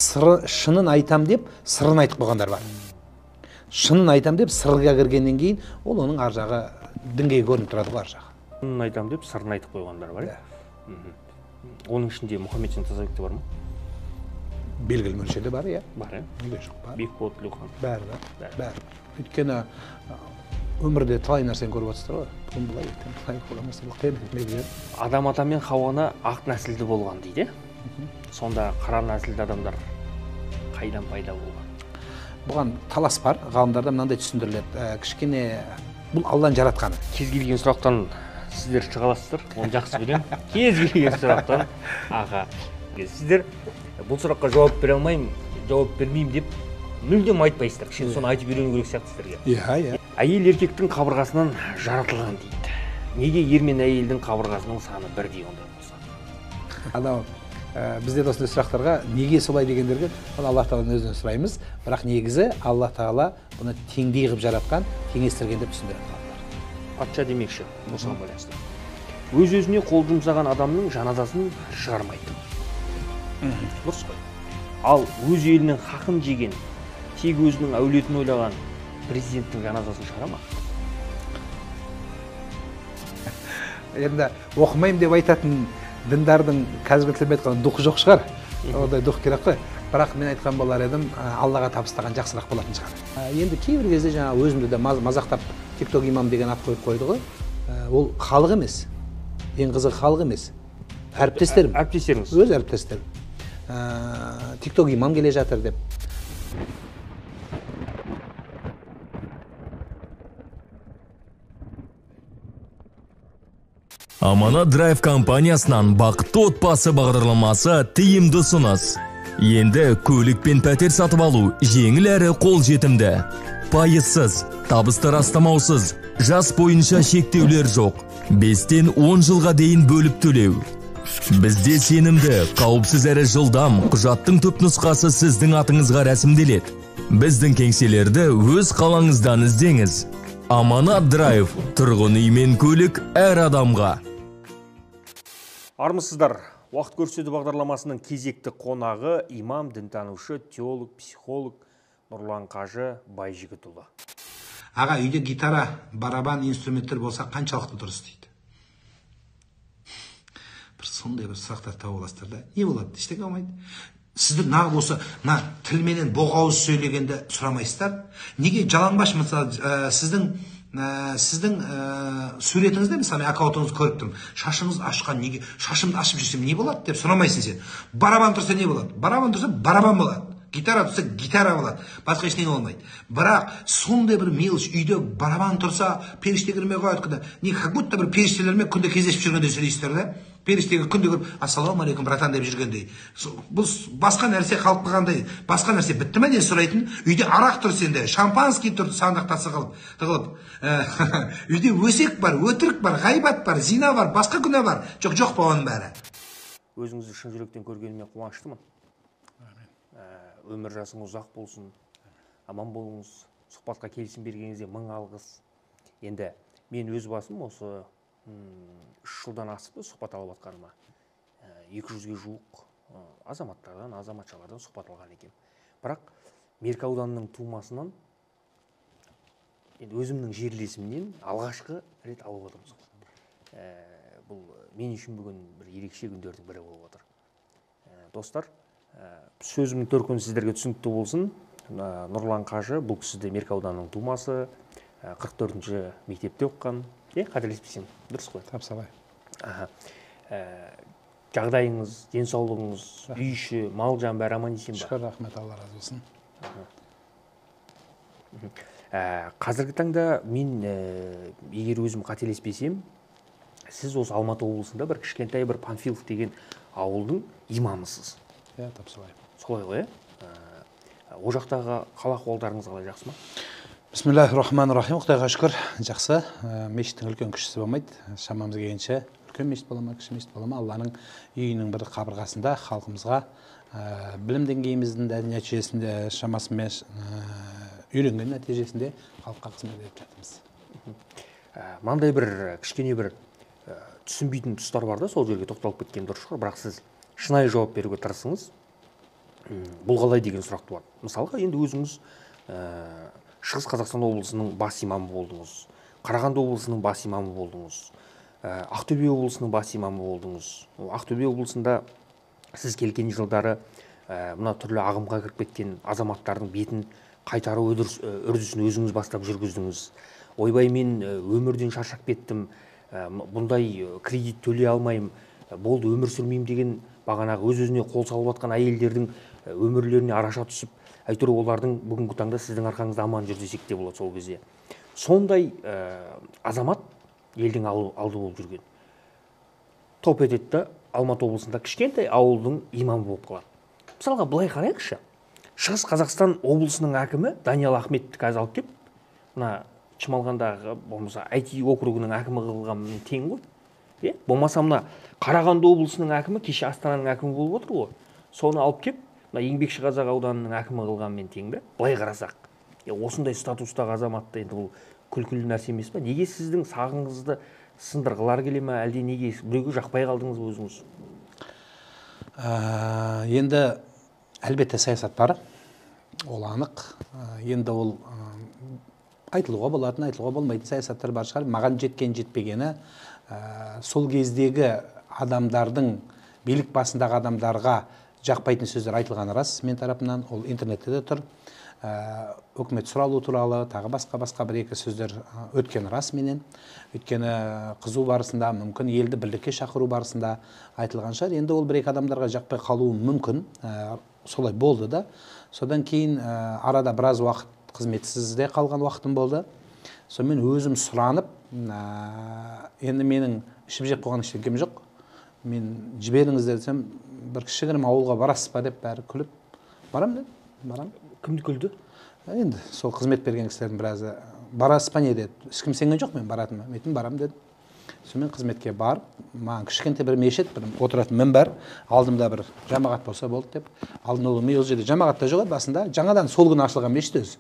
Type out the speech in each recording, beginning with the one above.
шынын айтам деп сырын айтып қойғандар бар. Шынын айтам деп сырға кіргеннен кейін ол оның ар жағы діңгегі көрініп тұрады ғой ар жағы. Шынын айтам деп сырын айтып қойғандар бар. Оның ішінде Мұхаммеджан Тазабек те бар ма? Белгілі мөлшерде бар, иә. Бар, иә? Неге жоқ, бар. Бекболат Тілеухан. Бәрі. Өйткені өмірде талай нәрсені көріп отырсыздар ғой. Бүгін былай, ертең былай болған нәрсе қиямет. Адам ата мен Хауана ақ нәсілді болған дейді. Сонда қара нәсілді адамдар қайдан пайда болған? Бұған талас бар. Ғалымдарда мынандай түсіндіріледі. Кішкене бұл Алланың жаратқаны. Кез келген сұрақтан сіздер шыға аласыздар. Оны жақсы білемін. Кез келген сұрақтан. Аға, сіздер бұл сұраққа жауап бере алмаймын, жауап бермеймін деп мүлдем айтпайсыздар. Кішкене соны айтып үйрену керек сияқты сіздерге. Иә. Әйел еркектің қабырғасынан жаратылған дейді. Неге ер мен әйелдің қабырғасының саны бірдей ондай болса? Анау бізде осындай сұрақтарға неге солай дегендерге Аллах Тағаланың өзінен сұраймыз. Бірақ негізі Аллах Тағала бұны теңдей қылып жаратқан, теңестірген деп түсіндіреді. Патша демекші, осыған байланысты. Өз-өзіне қол жұмсаған адамның жаназасын шығармайды. Дұрыс қой. Ал өз елінің хақын жеген, тек өзінің әулетін ойлаған президенттің жаназасын шығара ма? Енді оқымаймын деп айтатын діндардың қазіргі тілмен айтқанда дұқы жоқ шығар. Ондай дұқ керек қой. Бірақ мен айтқан болар едім, Аллаға табыстаған жақсырақ болатын шығар. Енді кейбір кезде жаңа өзімді де мазақтап TikTok имам деген ат қойып қойды ғой. Ол халық емес. Ең қызығы халық емес. Әріптестерім. Әріптестеріңіз. Өз әріптестерім. TikTok имам келе жатыр деп. Аманат Драйв компаниясынан бақытты отбасы бағдарламасы тиімді ұсыныс. Енді көлік пен пәтер сатып алу жеңіл әрі қолжетімді. Пайызсыз, табысты растамаусыз, жас бойынша шектеулер жоқ. 5-10 жылға дейін бөліп төлеу. Бізде сенімді, қауіпсіз әрі жылдам құжаттың түпнұсқасы сіздің атыңызға рәсімделеді. Біздің кеңселерді өз қалаңыздан іздеңіз. Аманат Драйв, тұрғын үй мен көлік әр адамға. Армысыздар, уақыт көрсету бағдарламасының кезекті қонағы имам, дінтанушы, теолог, психолог Нұрлан Қажы Байжігітұлы. Аға, үйде гитара, барабан, инструменттер болса қаншалықты дұрыс дейді. Бір сондай бір сұрақтар тауып аласыздар да. Не болады? Ештеңе болмайды. Сіздер нағып осы тілменен боғауыз сөйлегенде сұрамайсыздар. Неге жалаңбаш, мысалы, сіздің суретіңізде, мысалы, аккаунтыңызды көріп тұрмын. Шашыңыз ашқан, неге шашымды ашып жүрсем не болады деп сұрамайсың сен. Барабан тұрса не болады? Барабан тұрса барабан болады. Гитара тұрса гитара болады. Басқа ештеңе болмайды. Бірақ сондай бір меліш үйде барабан тұрса періште кірмей қояды. Не как будто бір періштелермен күнде кездесіп жүргенде сөйлейсіздер да. Періштеге күнде көріп ассалаумағалейкум братан деп жүргендей. Бұл басқа нәрсе қалып қалғандай. Басқа нәрсе бітті ме деп сұрайтын. Үйде арақ тұр сенде, шампанский тұр сандықтасы тығылып. Үйде өсек бар, өтірік бар, ғайбат бар, зина бар, басқа күнә бар. Жоқ па оның бәрі. Өзіңізді шын жүректен көргеніме қуаныштымын. Өмір жасыңыз ұзақ болсын, аман болыңыз, сұхбатқа келісім бергеніңізде мың алғыс. Енді мен өз басым осы 3 жылдан асыпты сұхбат алып атқаныма. 200-ге жуық азаматтардан, азаматшалардан сұхбат алған екен. Бірақ Меркі ауданының тумасынан, өзімнің жерлесімнен алғашқы рет алып отырмыз. Бұл мен үшін бүгін бір ерекше күндердің бірі болып отыр. Достар, сөзімнің төркіні сіздерге түсінікті болсын. Нұрлан Қажы, бұл кісі де Меркі ауданының тумасы, 44-ші мектепте оқыған. Қателеспесем, дұрыс қой? Тапсалай. Жағдайыңыз, денсаулығыңыз, үй іші, мал жан бәрі аман дейсен ба? Шүкір, рахмет, Алла разы болсын. Қазіргі таңда мен, егер өзім қателеспесем, сіз осы Алматы облысында бір кішкентай бір Панфилов деген ауылдың имамысыз. Тапсалай. Солай ғой, о жақтағы қала ахуалдарыңыз қалай, жақсы ма? Бисмиллахир-рахманир-рахим. Құдайға шүкір, жақсы. Мешіттің үлкен кішісі болмайды. Шамамыз келгенше үлкен мешіт бола ма, кіші мешіт бола ма, Алланың үйінің бір қабырғасында халқымызға білім деңгейіміздің нәтижесінде, шамасымен үйренген нәтижесінде халыққа қызмет етіп жатырмыз. Мандай бір кішкене бір түсінбейтін тұстар бар да, сол жерге тоқталып кеткен дұрыс шығар, бірақ сіз шынайы жауап беруге тырысыңыз. бұл қалай деген сұрақ туады. Мысалға енді өзіңіз Шығыс Қазақстан облысының бас имамы болдыңыз, Қарағанды облысының бас имамы болдыңыз, Ақтөбе облысының бас имамы болдыңыз. Ақтөбе облысында сіз келген жылдары мына түрлі ағымға кіріп кеткен азаматтардың бетін қайтару үрдісін өзіңіз бастап жүргіздіңіз. Ойбай, мен өмірден шаршап кеттім, бұндай кредит төлей алмаймын, болды өмір сүрмеймін деген бағанағы өз-өзіне қол салып жатқан әйелдердің өмірлеріне араша түсіп, әйтеуір олардың бүгінгі таңда сіздің арқаңызда аман жүр десек те болады сол кезде. Сондай азамат елдің алды болып жүрген. Топ ететті Алматы облысында кішкентай ауылдың имамы болып қалады. Мысалға былай қарайықшы. Шығыс Қазақстан облысының әкімі Даниал Ахметті қазір алып кеп, мына Шымалғандағы болмаса IT округінің әкімі қылғанмен тең ғой. Болмаса мына Қарағанды облысының әкімі кеше Астананың әкімі болып отыр ғой. Соны алып кеп, мына Еңбекшіқазақ ауданының әкімі қылғанмен тең бе? Былай қарасақ. Осындай статустағы азаматты енді бұл күлкілі нәрсе емес пе? Неге сіздің сағыңызды сындырғылар келе ме, әлде неге біреуге жақпай қалдыңыз өзіңіз? Енді әлбетте саясат бар, ол анық. Енді ол айтылуға болатын, айтылуға болмайтын саясаттар бар шығар. Маған жеткен жетпегені сол кездегі адамдардың, билік басындағы адамдарға жақпайтын сөздер айтылғаны рас мен тарапынан, ол интернетте де тұр. Үкімет сұралу туралы тағы басқа бір-екі сөздер өткен рас менен. Өйткені қызу барысында, мүмкін елді бірлікке шақыру барысында айтылған шығар. Енді ол бір-екі адамдарға жақпай қалуы мүмкін. Солай болды да. Содан кейін арада біраз уақыт қызметсізде қалған уақытым болды. Сонымен өзім сұранып, енді менің ішіп жеп қойған ештеңем жоқ. Мен жіберіңіздер десем, бір кішігірім ауылға барасыз ба деп бәрі күліп, барам деді. Барам. Кімді күлді? Енді сол қызмет берген кісілердің біразы барасыз ба не деді. Ешкім сенген жоқ мен баратыныма. Мен барам дедім. Сонымен қызметке барып, маған кішкентай бір мешіт, бір отыратын мінбер, алдымда бір жамағат болса болды деп. Алдын ол жерде жамағат та жоқ еді басында. Жаңадан сол күні ашылған мешіт өзі.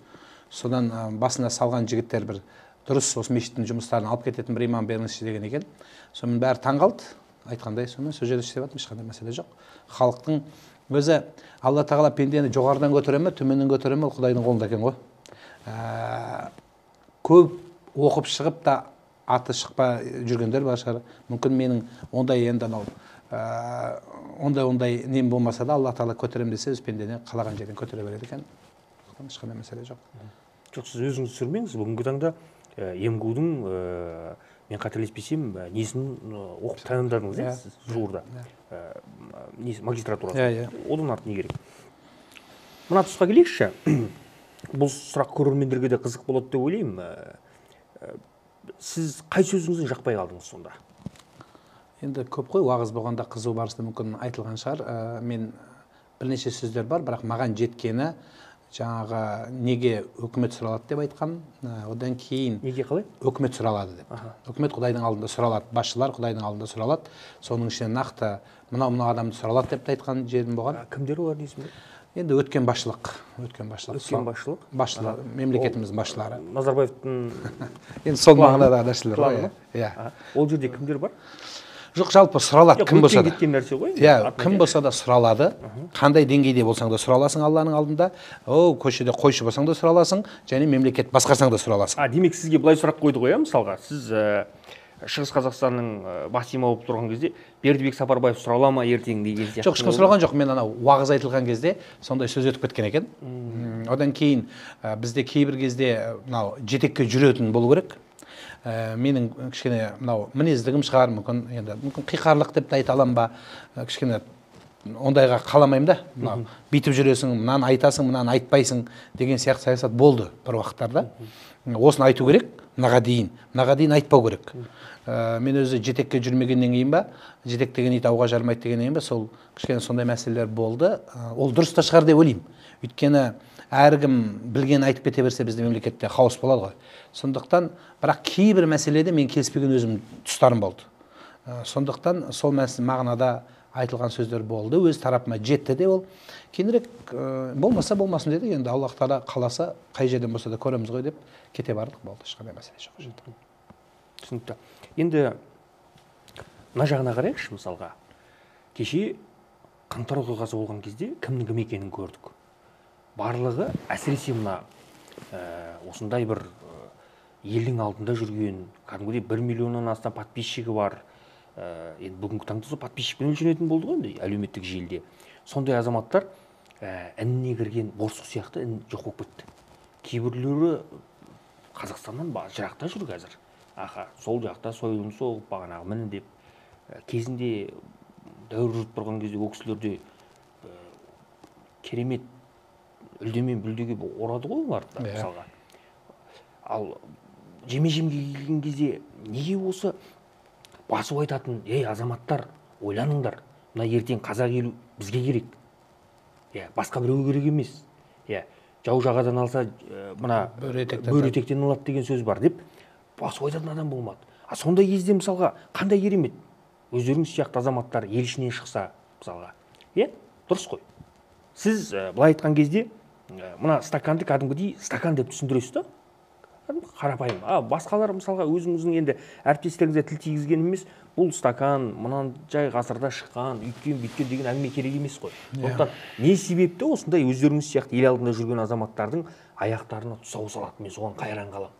Содан басына салған жігіттер бір дұрыс осы мешіттің жұмыстарын алып кететін бір имам беріңізші деген екен. Сонымен бәрі таңғалды. Айтқандай, сонымен сол жерде істеп жатырмын, ешқандай мәселе жоқ. Халықтың өзі Алла тағала пендені жоғарыдан көтере ме, төменнен көтере ме, ол Құдайдың қолында екен ғой. Көп оқып шығып та аты шықпа жүргендер бар шығар. Мүмкін менің ондай енді анау ондай нем болмаса да Алла тағала көтерем десе өз пендені қалаған жерден көтере береді екен. Ешқандай мәселе жоқ. Жоқ, сіз өзіңіз түсірмеңіз. Бүгінгі таңда МГУ-дың мен қателеспесем несін оқып тәмамдадыңыз, сіз жуырда. Магистратурасы. Одан артық не керек? Мына тұсқа келейікші. Бұл сұрақ көрермендерге де қызық болады деп ойлаймын. Сіз қай сөзіңізден жақпай қалдыңыз сонда? Енді көп қой, уағыз болғанда қызу барысында мүмкін айтылған шығар. Мен бірнеше сөздер бар, бірақ маған жеткені жаңағы неге үкімет сұралады деп айтқан. Одан кейін неге қалай? Үкімет сұралады деп. Үкімет Құдайдың алдында сұралады, басшылар Құдайдың алдында сұралады. Соның ішінен нақты мынау адамды сұралады деп айтқан жерім болған. Кімдер олар дейсің бе? Енді өткен басшылық. Басшылар, мемлекетіміздің басшылары. Назарбаевтың енді сол мағынада нәрселер ғой. Ол жерде кімдер бар? Жоқ, жалпы сұралады, кім болса да. Кеткен нәрсе ғой. Кім болса да сұралады. Қандай деңгейде болсаң да сұраласың Алланың алдында. Көшеде қойшы болсаң да сұраласың, және мемлекет басқарсаң да сұраласың. Демек сізге былай сұрақ қойды ғой, мысалға, сіз Шығыс Қазақстанның бас имамы болып тұрған кезде Бердібек Сапарбаев сұрала ма ертең деген сияқты? Жоқ, ешкім сұралған жоқ. Мен анау уағыз айтылған кезде сондай сөз өтіп кеткен екен. Одан кейін бізде кейбір кезде мынау жетекке жүретін болу керек. Менің кішкене мынау мінездігім шығар, мүмкін қиқарлық деп те айта аламын ба, кішкене ондайға қаламаймын да. Мынау бүйтіп жүресің, мынаны айтасың, мынаны айтпайсың деген сияқты саясат болды бір уақыттарда. Осыны айту керек, мынаға дейін айтпау керек. Мен өзі жетекке жүрмегеннен кейін ба, жетек деген ит ауға жармайды дегеннен кейін ба, сол кішкене сондай мәселелер болды. Ол дұрыс та шығар деп ойлаймын. Өйткені әркім білген айтып кете берсе біздің мемлекетте хаос болады ғой. Сондықтан, бірақ кейбір мәселеде мен келіспеген өзім тұстарым болды. Сондықтан сол мағынада айтылған сөздер болды, өз тарапыма жетті де ол. Кейінірек болмаса болмасын деді, енді Аллах Тағала қаласа қай жерден болса да көреміз ғой деп кете бардық, болды, ешқандай мәселе жоқ. Түсінікті. Енді мына жағына қарайықшы, мысалға. Кеше қаңтар оқиғасы болған кезде кімнің кім екенін көрдік. Барлығы әсіресе мына осындай бір елдің алдында жүрген, кәдімгідей 1 миллионнан астам подписчигі бар, енді бүгінгі таңда сол подписчикпен өлшенетін болды ғой енді әлеуметтік желіде. Сондай азаматтар ініне кірген борсық сияқты ін жоқ болып кетті. Кейбіреулері Қазақстаннан жырақта жүр қазір. Сол жақта сойылын соғып бағанағы міне деп кезінде дәуір жүріп тұрған кезде ол кісілерде керемет үлдемен бүлдеге орады ғой оларды мысалға. Ал жеме-жемге келген кезде неге осы басып айтатын, ей азаматтар, ойланыңдар, мына ертең қазақ елі бізге керек. Басқа біреуге керек емес. Жау жағадан алса, мына бөрі етектен алады деген сөз бар деп басып айтатын адам болмады. Сондай кезде мысалға қандай керемет өздеріңіз сияқты азаматтар ел ішінен шықса мысалға. Дұрыс қой. Сіз былай айтқан кезде мына стаканды кәдімгідей стакан деп түсіндіресіз да? Қарапайым. Басқалар мысалға өзіңіздің енді әріптестеріңізге тіл тигізген емес, бұл стакан мынан жай ғасырда шыққан, үйткен, бүйткен деген әңгіме керек емес қой. Сондықтан не себепті осындай өздеріңіз сияқты ел алдында жүрген азаматтардың аяқтарына тұсау салады? Мен соған қайран қалам.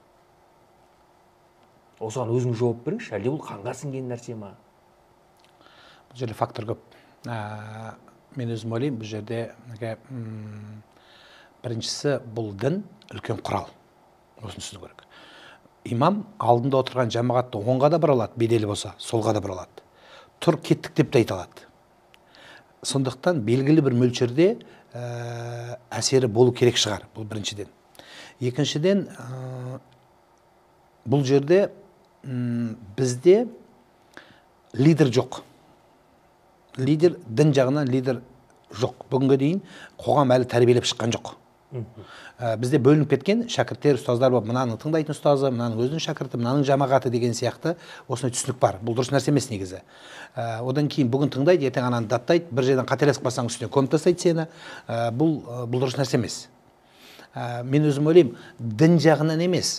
Осыған өзіңіз жауап беріңізші, әлде бұл қанға сіңген нәрсе ма? Бұл жерде фактор көп. Мен өзім ойлаймын, бұл жерде біріншісі бұл дін үлкен құрал. Осыны түсіну керек. Имам алдында отырған жамағатты оңға да бұра алады, беделі болса, солға да бұра алады. Тұр кеттік деп те айта алады. Сондықтан белгілі бір мөлшерде әсері болу керек шығар, бұл біріншіден. Екіншіден, бұл жерде бізде лидер жоқ. Лидер, дін жағынан лидер жоқ. Бүгінгі дейін қоғам әлі тәрбиелеп шыққан жоқ. Бізде бөлініп кеткен шәкірттер, ұстаздар бар, мынаның тыңдайтын ұстазы, мынаның өзінің шәкірті, мынаның жамағаты деген сияқты осындай түсінік бар. Бұл дұрыс нәрсе емес негізі. Одан кейін бүгін тыңдайды, ертең ананы даттайды, бір жерден қателесіп қалсаң үстіне көміп тастайды сені. Бұл дұрыс нәрсе емес. Мен өзім ойлаймын, дін жағынан емес,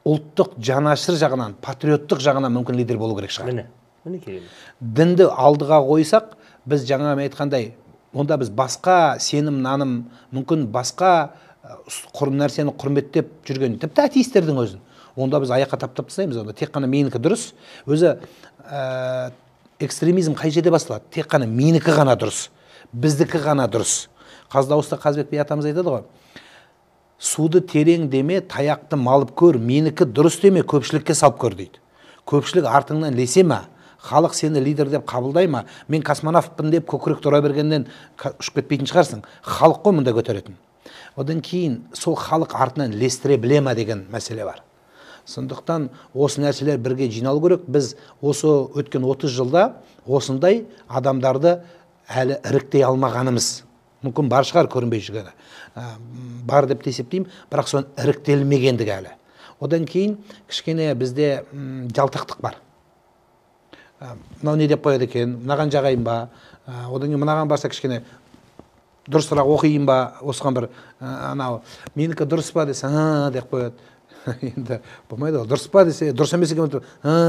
ұлттық жанашыр жағынан, патриоттық жағынан мүмкін лидер болу керек шығар. Міне керемет. Дінді алдыға қойсақ, біз жаңа мен айтқандай, онда біз басқа сенім, наным, мүмкін басқа нәрсені құрметтеп жүрген, тіпті атеистердің өзін. Онда біз аяққа таптап тастаймыз, онда тек қана менікі дұрыс. Өзі экстремизм қай жерде басталады? Тек қана менікі ғана дұрыс, біздікі ғана дұрыс. Қаздауыста Қазбек би атамыз айтады ғой, суды терең деме, таяқты малып көр, менікі дұрыс деме, көпшілікке салып көр дейді. Көпшілік артыңнан лесе ма? Халық сені лидер деп қабылдай ма? Мен космонавтпын деп көкірек тұра бергеннен ұшып кетпейтін шығарсың. Халық қой мұнда көтеретін. Одан кейін сол халық артынан лестіре біле ма деген мәселе бар. Сондықтан осы нәрселер бірге жиналу керек. Біз осы өткен 30 жылда осындай адамдарды әлі іріктей алмағанымыз. Мүмкін бар шығар көрінбей жүргені. Бар деп есептеймін, бірақ соны іріктелмегендігі әлі. Одан кейін кішкене бізде жалтақтық бар. Мынау не деп қояды екен, мынаған жағайын ба, одан кейін мынаған барса кішкене дұрысырақ оқиын ба, осыған бір анау менікі дұрыс па десе, деп қояды. Енді болмайды, дұрыс па десе, дұрыс емес екен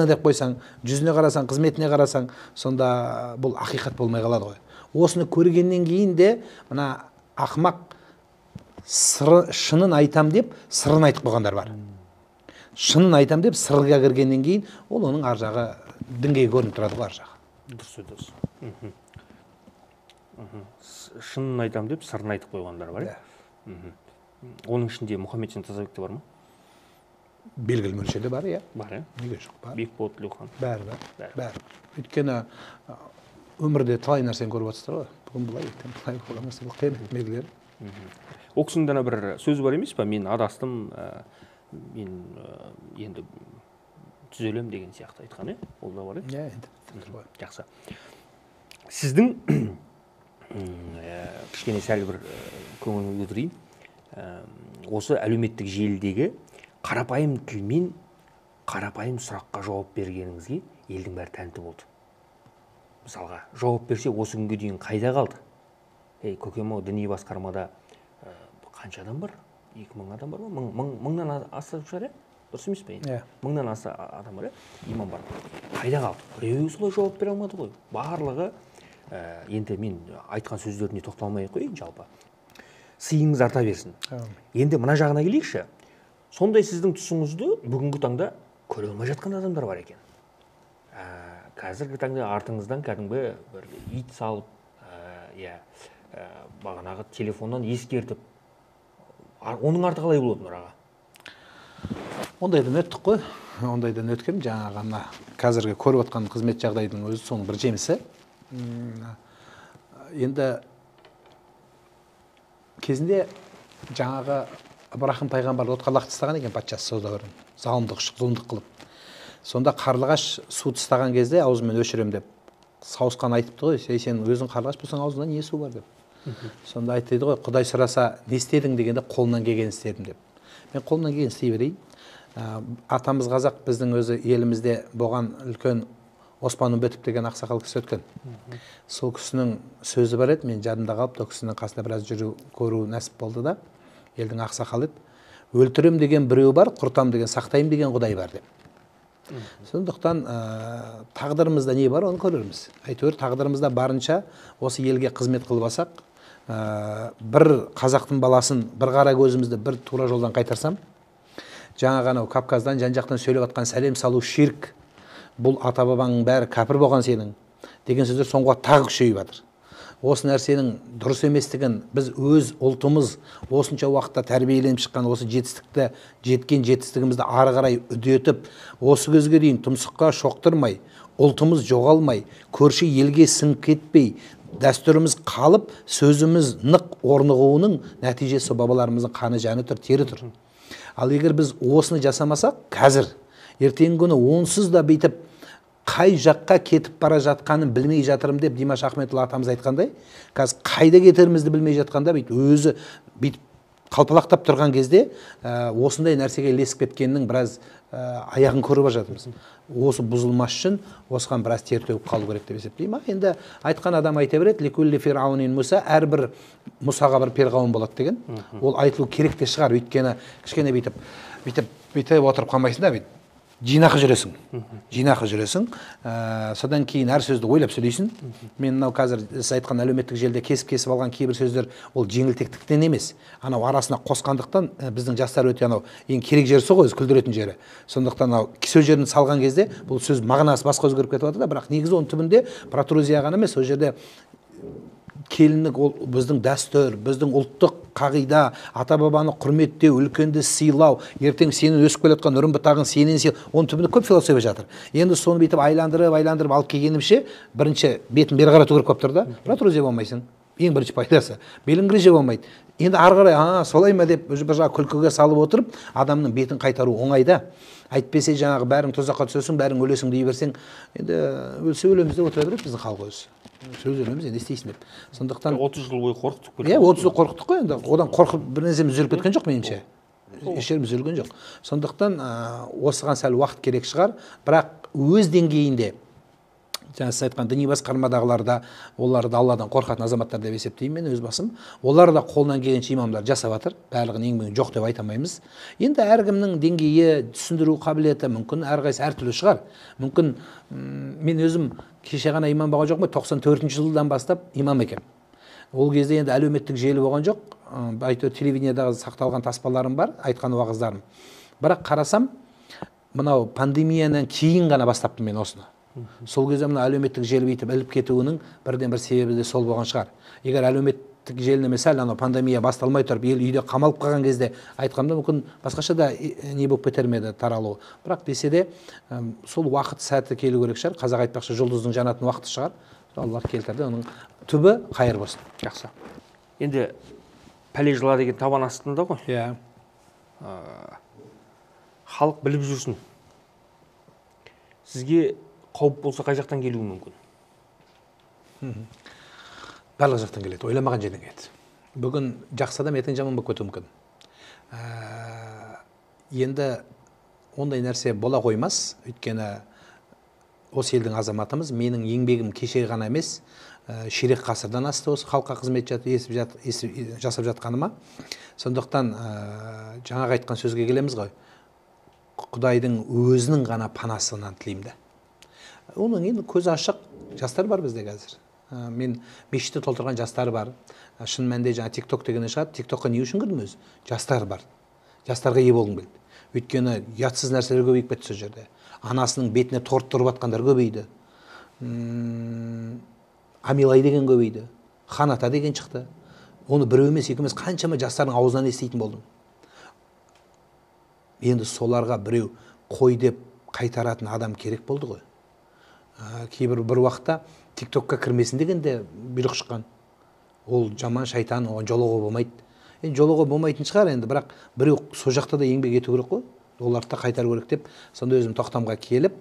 деп қойсаң, жүзіне қарасаң, қызметіне қарасаң, сонда бұл ақиқат болмай қалады ғой. Осыны көргеннен кейін де мына ақымақ шынын айтам деп сырын айтып қойғандар бар. Шынын айтам деп сырға кіргеннен кейін ол оның ар жағы дінге көрініп тұрады ғой ар жағы. Дұрыс. Шынын айтам деп сырын айтып қойғандар бар. Оның ішінде Мұхаммед Тазабек те бар ма? Белгілі мөлшерде бар, иә. Бар, иә? Неге жоқ, бар. Бекболат Тілеухан. Бәрі. Өйткені өмірде талай нәрсені көріп отырсыздар ғой. Бүгін былай, ертең былай болған нәрсе, бұл қиямет белгілері. Ол кісінің бір сөзі бар емес па? Мен адастым, мен енді түзелем деген сияқты айтқан, ол да бар, иә? Иә, жақсы. Сіздің кішкене сәл бір көңіліңізге көтерейін. Осы әлеуметтік желідегі қарапайым тілмен қарапайым сұраққа жауап бергеніңізге елдің бәрі тәнті болды. Мысалға, жауап берсе осы күнге дейін қайда қалды? Көкем-ау, діни басқармада қанша адам бар? 2000 адам бар ма? Мыңнан асып шығар, дұрыс емес пе? Мыңнан аса адам бар, имам бар. Қайда қалды? Біреуі солай жауап бере алмады ғой. Барлығы енді мен айтқан сөздеріне тоқталмай қояйын жалпы. Сыйыңыз арта берсін. Енді мына жағына келейікші. Сондай сіздің тұсыңызды бүгінгі таңда көре алмай жатқан адамдар бар екен. Қазіргі таңда артыңыздан кәдімгі бір ит салып, бағанағы телефоннан ескертіп, оның арты қалай болады мұраға? Ондайдан өттік қой. Ондайдан өткен жаңағы ана қазіргі көріп отқан қызмет жағдайдың өзі соның бір жемісі. Енді кезінде жаңағы Ыбырахым пайғамбар отқа лақ тастаған екен патшасы саудагерін, зұлымдық қылып. Сонда қарлығаш су тастаған кезде аузымен өшірем деп сауысқан айтыпты ғой, сен өзің қарлығаш болсаң аузыңда не су бар деп. Сонда айтты ғой, Құдай сұраса не істедің дегенде қолынан келгенін істедім деп. Мен қолымнан келгенін істей берейін. Атамыз қазақ, біздің өзі елімізде болған үлкен Оспан Үмбетов деген ақсақал кісі өткен. Сол кісінің сөзі бар еді, мен жадымда қалып, сол кісінің қасында біраз жүру көру нәсіп болды да, елдің ақсақалы еді. Өлтірем деген біреу бар, құртам деген, сақтайым деген Құдай бар деп. Сондықтан тағдырымызда не бар, оны көрерміз. Әйтеуір тағдырымызда барынша осы елге қызмет қылып алсақ, бір қазақтың баласын, бір қара көзімізді бір тура жолдан қайтарсам, жаңа ғана Кавказдан жан-жақтан сөйлеп атқан сәлем салу ширк, бұл ата-бабаңның бәрі кәпір болған сенің деген сөздер соңға тағы күшейіп жатыр. Осы нәрсенің дұрыс еместігін біз өз ұлтымыз осынша уақытта тәрбиеленіп шыққан осы жетістігімізді ары қарай үдетіп, осы кезге дейін тұмсыққа шоқтырмай, ұлтымыз жоғалмай, көрші елге сіңіп кетпей, дәстүріміз қалып, сөзіміз нық орнығуының нәтижесі бабаларымыздың қаны жаны тұр, тері тұр. Ал егер біз осыны жасамасақ, қазір ертеңгі күні онсыз да бүйтіп қай жаққа кетіп бара жатқанын білмей жатырым деп Димаш Ахметұлы атамыз айтқандай, қазір қайда кетерімізді білмей жатқанда өзі қалпалақтап тұрған кезде осындай нәрсеге ілесіп кеткеннің біраз аяғын көріп жатырмыз. Осы бұзылмас үшін осыған біраз тер төгіп қалу керек деп есептеймін. Енді айтқан адам айта береді, ликулли фираунин Муса, әрбір Мұсаға бір перғауын болады деген. Ол айтылу керек те шығар, өйткені кішкене бүйтіп отырып қалмайсың да, жинақы жүресің. Содан кейін әр сөзді ойлап сөйлейсің. Мен мынау қазір сіз айтқан әлеуметтік желіде кесіп алған кейбір сөздер ол жеңілтектіктен емес. Анау арасына қосқандықтан біздің жастар өте анау ең керек жері сол ғой, күлдіретін жері. Сондықтан анау сөз жерін салған кезде бұл сөз мағынасы басқа өзгеріп кетіп жатыр да, бірақ негізі оның түбінде протрузия ғана емес, ол жерде келінік ол біздің дәстүр, біздің ұлттық қағида, ата-бабаны құрметтеу, үлкенді сыйлау, ертең сенің өсіп келе жатқан үрім бұтағын сенен сыйлау, оның түбінде көп философия жатыр. Енді соны бүйтіп айландырып алып келгенімше, бірінші бетін бері қарату керек болып тұр да, протрузия болмайсың. Ең бірінші пайдасы. Беліңгіреже болмайды. Енді ары қарай, солай ма деп бір жағы күлкіге салып отырып, адамның бетін қайтару оңайда. Әйтпесе жаңағы бәрің тұзаққа түсесің, бәрің өлесің дей берсең, енді өлсе өлеміз деп отыра береді біздің халық өзі. Сөз өлеміз, енді істейсің деп. Сондықтан 30 жыл бойы қорқытып көрдік. 30 жыл қорқыттық қой енді. Одан қорқып бір нәрсеміз үзіліп кеткен жоқ меніңше. Ешеріміз үзілген жоқ. Сондықтан осыған сәл уақыт керек шығар, бірақ өз деңгейінде жаңа сіз айтқан діни басқармадағыларда оларды Алладан қорқатын азаматтар деп есептеймін мен өз басым. Олар да қолынан келгенше имамдар жасап жатыр. Барлығын еңбегін жоқ деп айта алмаймыз. Енді әркімнің деңгейі, түсіндіру қабілеті мүмкін әрқайсысы әртүрлі шығар. Мүмкін мен өзім кеше ғана имам болған жоқпын, 94 жылдан бастап имам екенмін. Ол кезде енді әлеуметтік желі болған жоқ. Әйтеуір телевидениедағы сақталған таспаларым бар, айтқан уағыздарым. Бірақ қарасам, мынау пандемиядан кейін ғана бастаппын мен осыны. Сол кезде мына әлеуметтік желі бүйтіп іліп кетуінің бірден бір себебі де сол болған шығар. Егер әлеуметтік желіні мысалы анау пандемия басталмай тұрып ел үйде қамалып қалған кезде айтқанда мүмкін басқаша да не болып кетер ме еді таралуы. Бірақ десе де сол уақыт сәті келу керек шығар. Қазақ айтпақшы жұлдыздың жанатын уақыты шығар. Алла келтірді, оның түбі қайыр болсын. Жақсы. Енді пәле жыла деген табан астында ғой. Иә. Халық біліп жүрсін. Сізге қауіп болса қай жақтан келуі мүмкін? Барлық жақтан келеді, ойламаған жерден келеді. Бүгін жақсы адам ертең жаман болып кетуі мүмкін. Енді ондай нәрсе бола қоймас, өйткені осы елдің азаматымыз, менің еңбегім кеше ғана емес, ширек ғасырдан асты осы халыққа қызмет жасап жатқаныма. Сондықтан жаңағы айтқан сөзге келеміз ғой. Құдайдың өзінің ғана панасынан тілеймін. Оның енді көзі ашық жастар бар бізде қазір. Мен мешітті толтырған жастар бар. Шын мәнінде жаңа TikTok дегенде шығады. TikTokқа не үшін кірдім өзі? Жастар бар. Жастарға ие болғым келді. Өйткені ұятсыз нәрселер көбейіп кетті сол жерде. Анасының бетіне торт тұрып жатқандар көбейді. Амилай деген көбейді. Ханата деген шықты. Оны біреу емес, екі емес, қаншама жастардың аузынан еститін болдым. Енді соларға біреу қой деп қайтаратын адам керек болды ғой. Кейбір бір уақытта TikTokқа кірмесін дегенде бұйрық шыққан. Ол жаман шайтан, оған жолығуға болмайды. Енді жолығуға болмайтын шығар енді, бірақ біреу сол жақта да еңбек ету керек қой. Оларды да қайтару керек деп, сонда өзім тоқтамға келіп,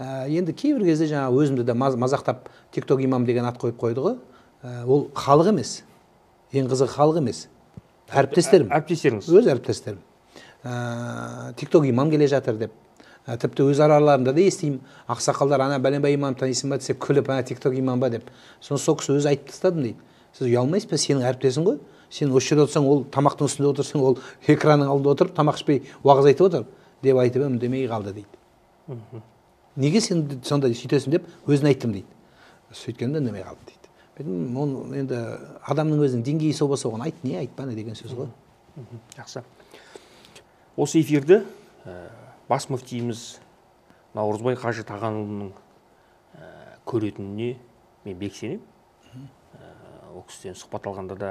енді кейбір кезде жаңа өзімді де мазақтап TikTok имам деген ат қойып қойды ғой. Ол халық емес. Ең қызығы халық емес. Әріптестерім. Әріптестеріңіз. Өз әріптестерім. TikTok имам келе жатыр деп. Тіпті өз араларында да естеймін. Ақсақалдар, ана бәленбай имам танисың ба десе, күліп, TikTok имам ба деп. Соны сол кісі өзі айтып тастадым дейді. Сіз ұялмайсыз ба, сенің әріптесің ғой? Сен осы жерде отырсаң, ол тамақтың үстінде отырсың, ол экранның алдында отырып, тамақ ішпей уағыз айтып отыр деп айтып үндемей қалды дейді. Неге сен сонда сөйтесің деп өзін айттым дейді. Сөйткенде үндемей қалды дейді. Ол енді адамның өзінің деңгейі сол болса, оған айт, не айтпаны деген сөз ғой. Жақсы. Осы эфирді бас мүфтиіміз Наурызбай Қажы Тағанұлының көретініне мен бек сенемін. Ол кісіден сұхбат алғанда да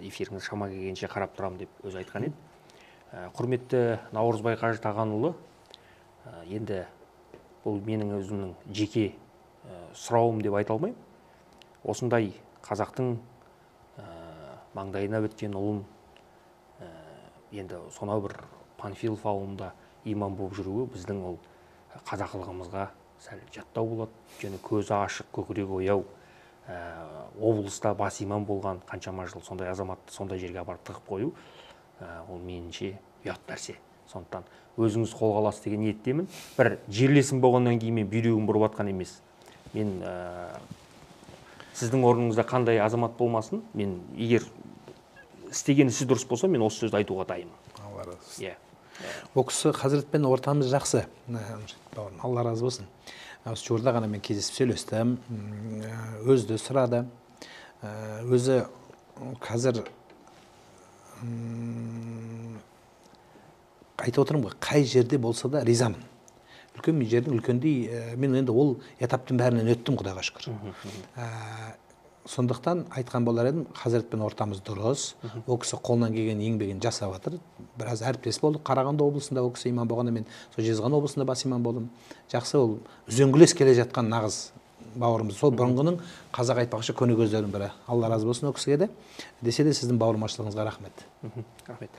эфиріңіз шама келгенше қарап тұрам деп өзі айтқан еді. Құрметті Наурызбай Қажы Тағанұлы, енді бұл менің өзімнің жеке сұрауым деп айта алмаймын. Осындай қазақтың маңдайына біткен ұлын енді сонау бір Панфилов ауылында имам болып жүруі біздің ол қазақылығымызға сәл жаттау болады. Және көзі ашық, көкірегі ояу, облыста бас имам болған қаншама жыл сондай азаматты сондай жерге апарып тығып қою, ол меніңше ұят нәрсе. Сондықтан өзіңіз қолға аласыз деген ниеттемін. Бір жерлесім болғаннан кейін мен бүйрегім бұрып жатқан емес. Мен сіздің орныңызда қандай азамат болмасын, мен егер істеген ісі дұрыс болса, мен осы сөзді айтуға дайынмын. Алла разы болсын. Ол кісі Хазіретпен ортамыз жақсы. Алла разы болсын. Осы жуырда ғана мен кездесіп сөйлестім. Өзі де сұрады. Өзі қазір айтып отырмын ғой, қай жерде болса да ризамын. Үлкен мен жердің үлкендей, мен енді ол этаптың бәрінен өттім, Құдайға шүкір. Сондықтан айтқан болар едім, Хазіретпен ортамыз дұрыс. Ол кісі қолынан келген еңбегін жасап жатыр. Біраз әріптес болдық. Қарағанды облысында ол кісі имам болғанда, мен сол Жезқазған облысында бас имам болдым. Жақсы, ол үзеңгілес келе жатқан нағыз бауырымыз. Сол бұрынғының қазақ айтпақшы көне көздердің бірі. Алла разы болсын ол кісіге де. Десе де сіздің бауырмашылығыңызға рахмет. Рахмет.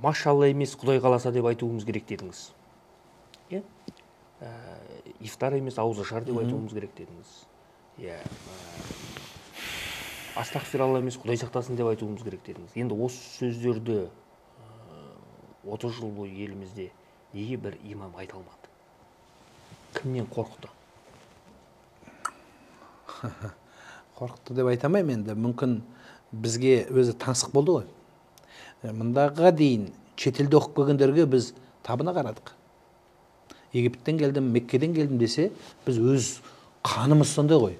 Машалла емес, Құдай қаласа деп айтуымыз керек дедіңіз. Ифтар емес, ауызашар деп айтуымыз керек дедіңіз. Астағфиралла емес, Құдай сақтасын деп айтуымыз керек дедіңіз. Енді осы сөздерді 30 жыл бойы елімізде неге бір имам айта алмады? Кімнен қорықты? Қорықты деп айтамаймын енді. Мүмкін бізге өзі таңсық болды ғой. Мұндаға дейін шетелде оқып келгендерге біз табына қарадық. Египеттен келдім, Меккеден келдім десе, біз өз қанымыз сондай ғой.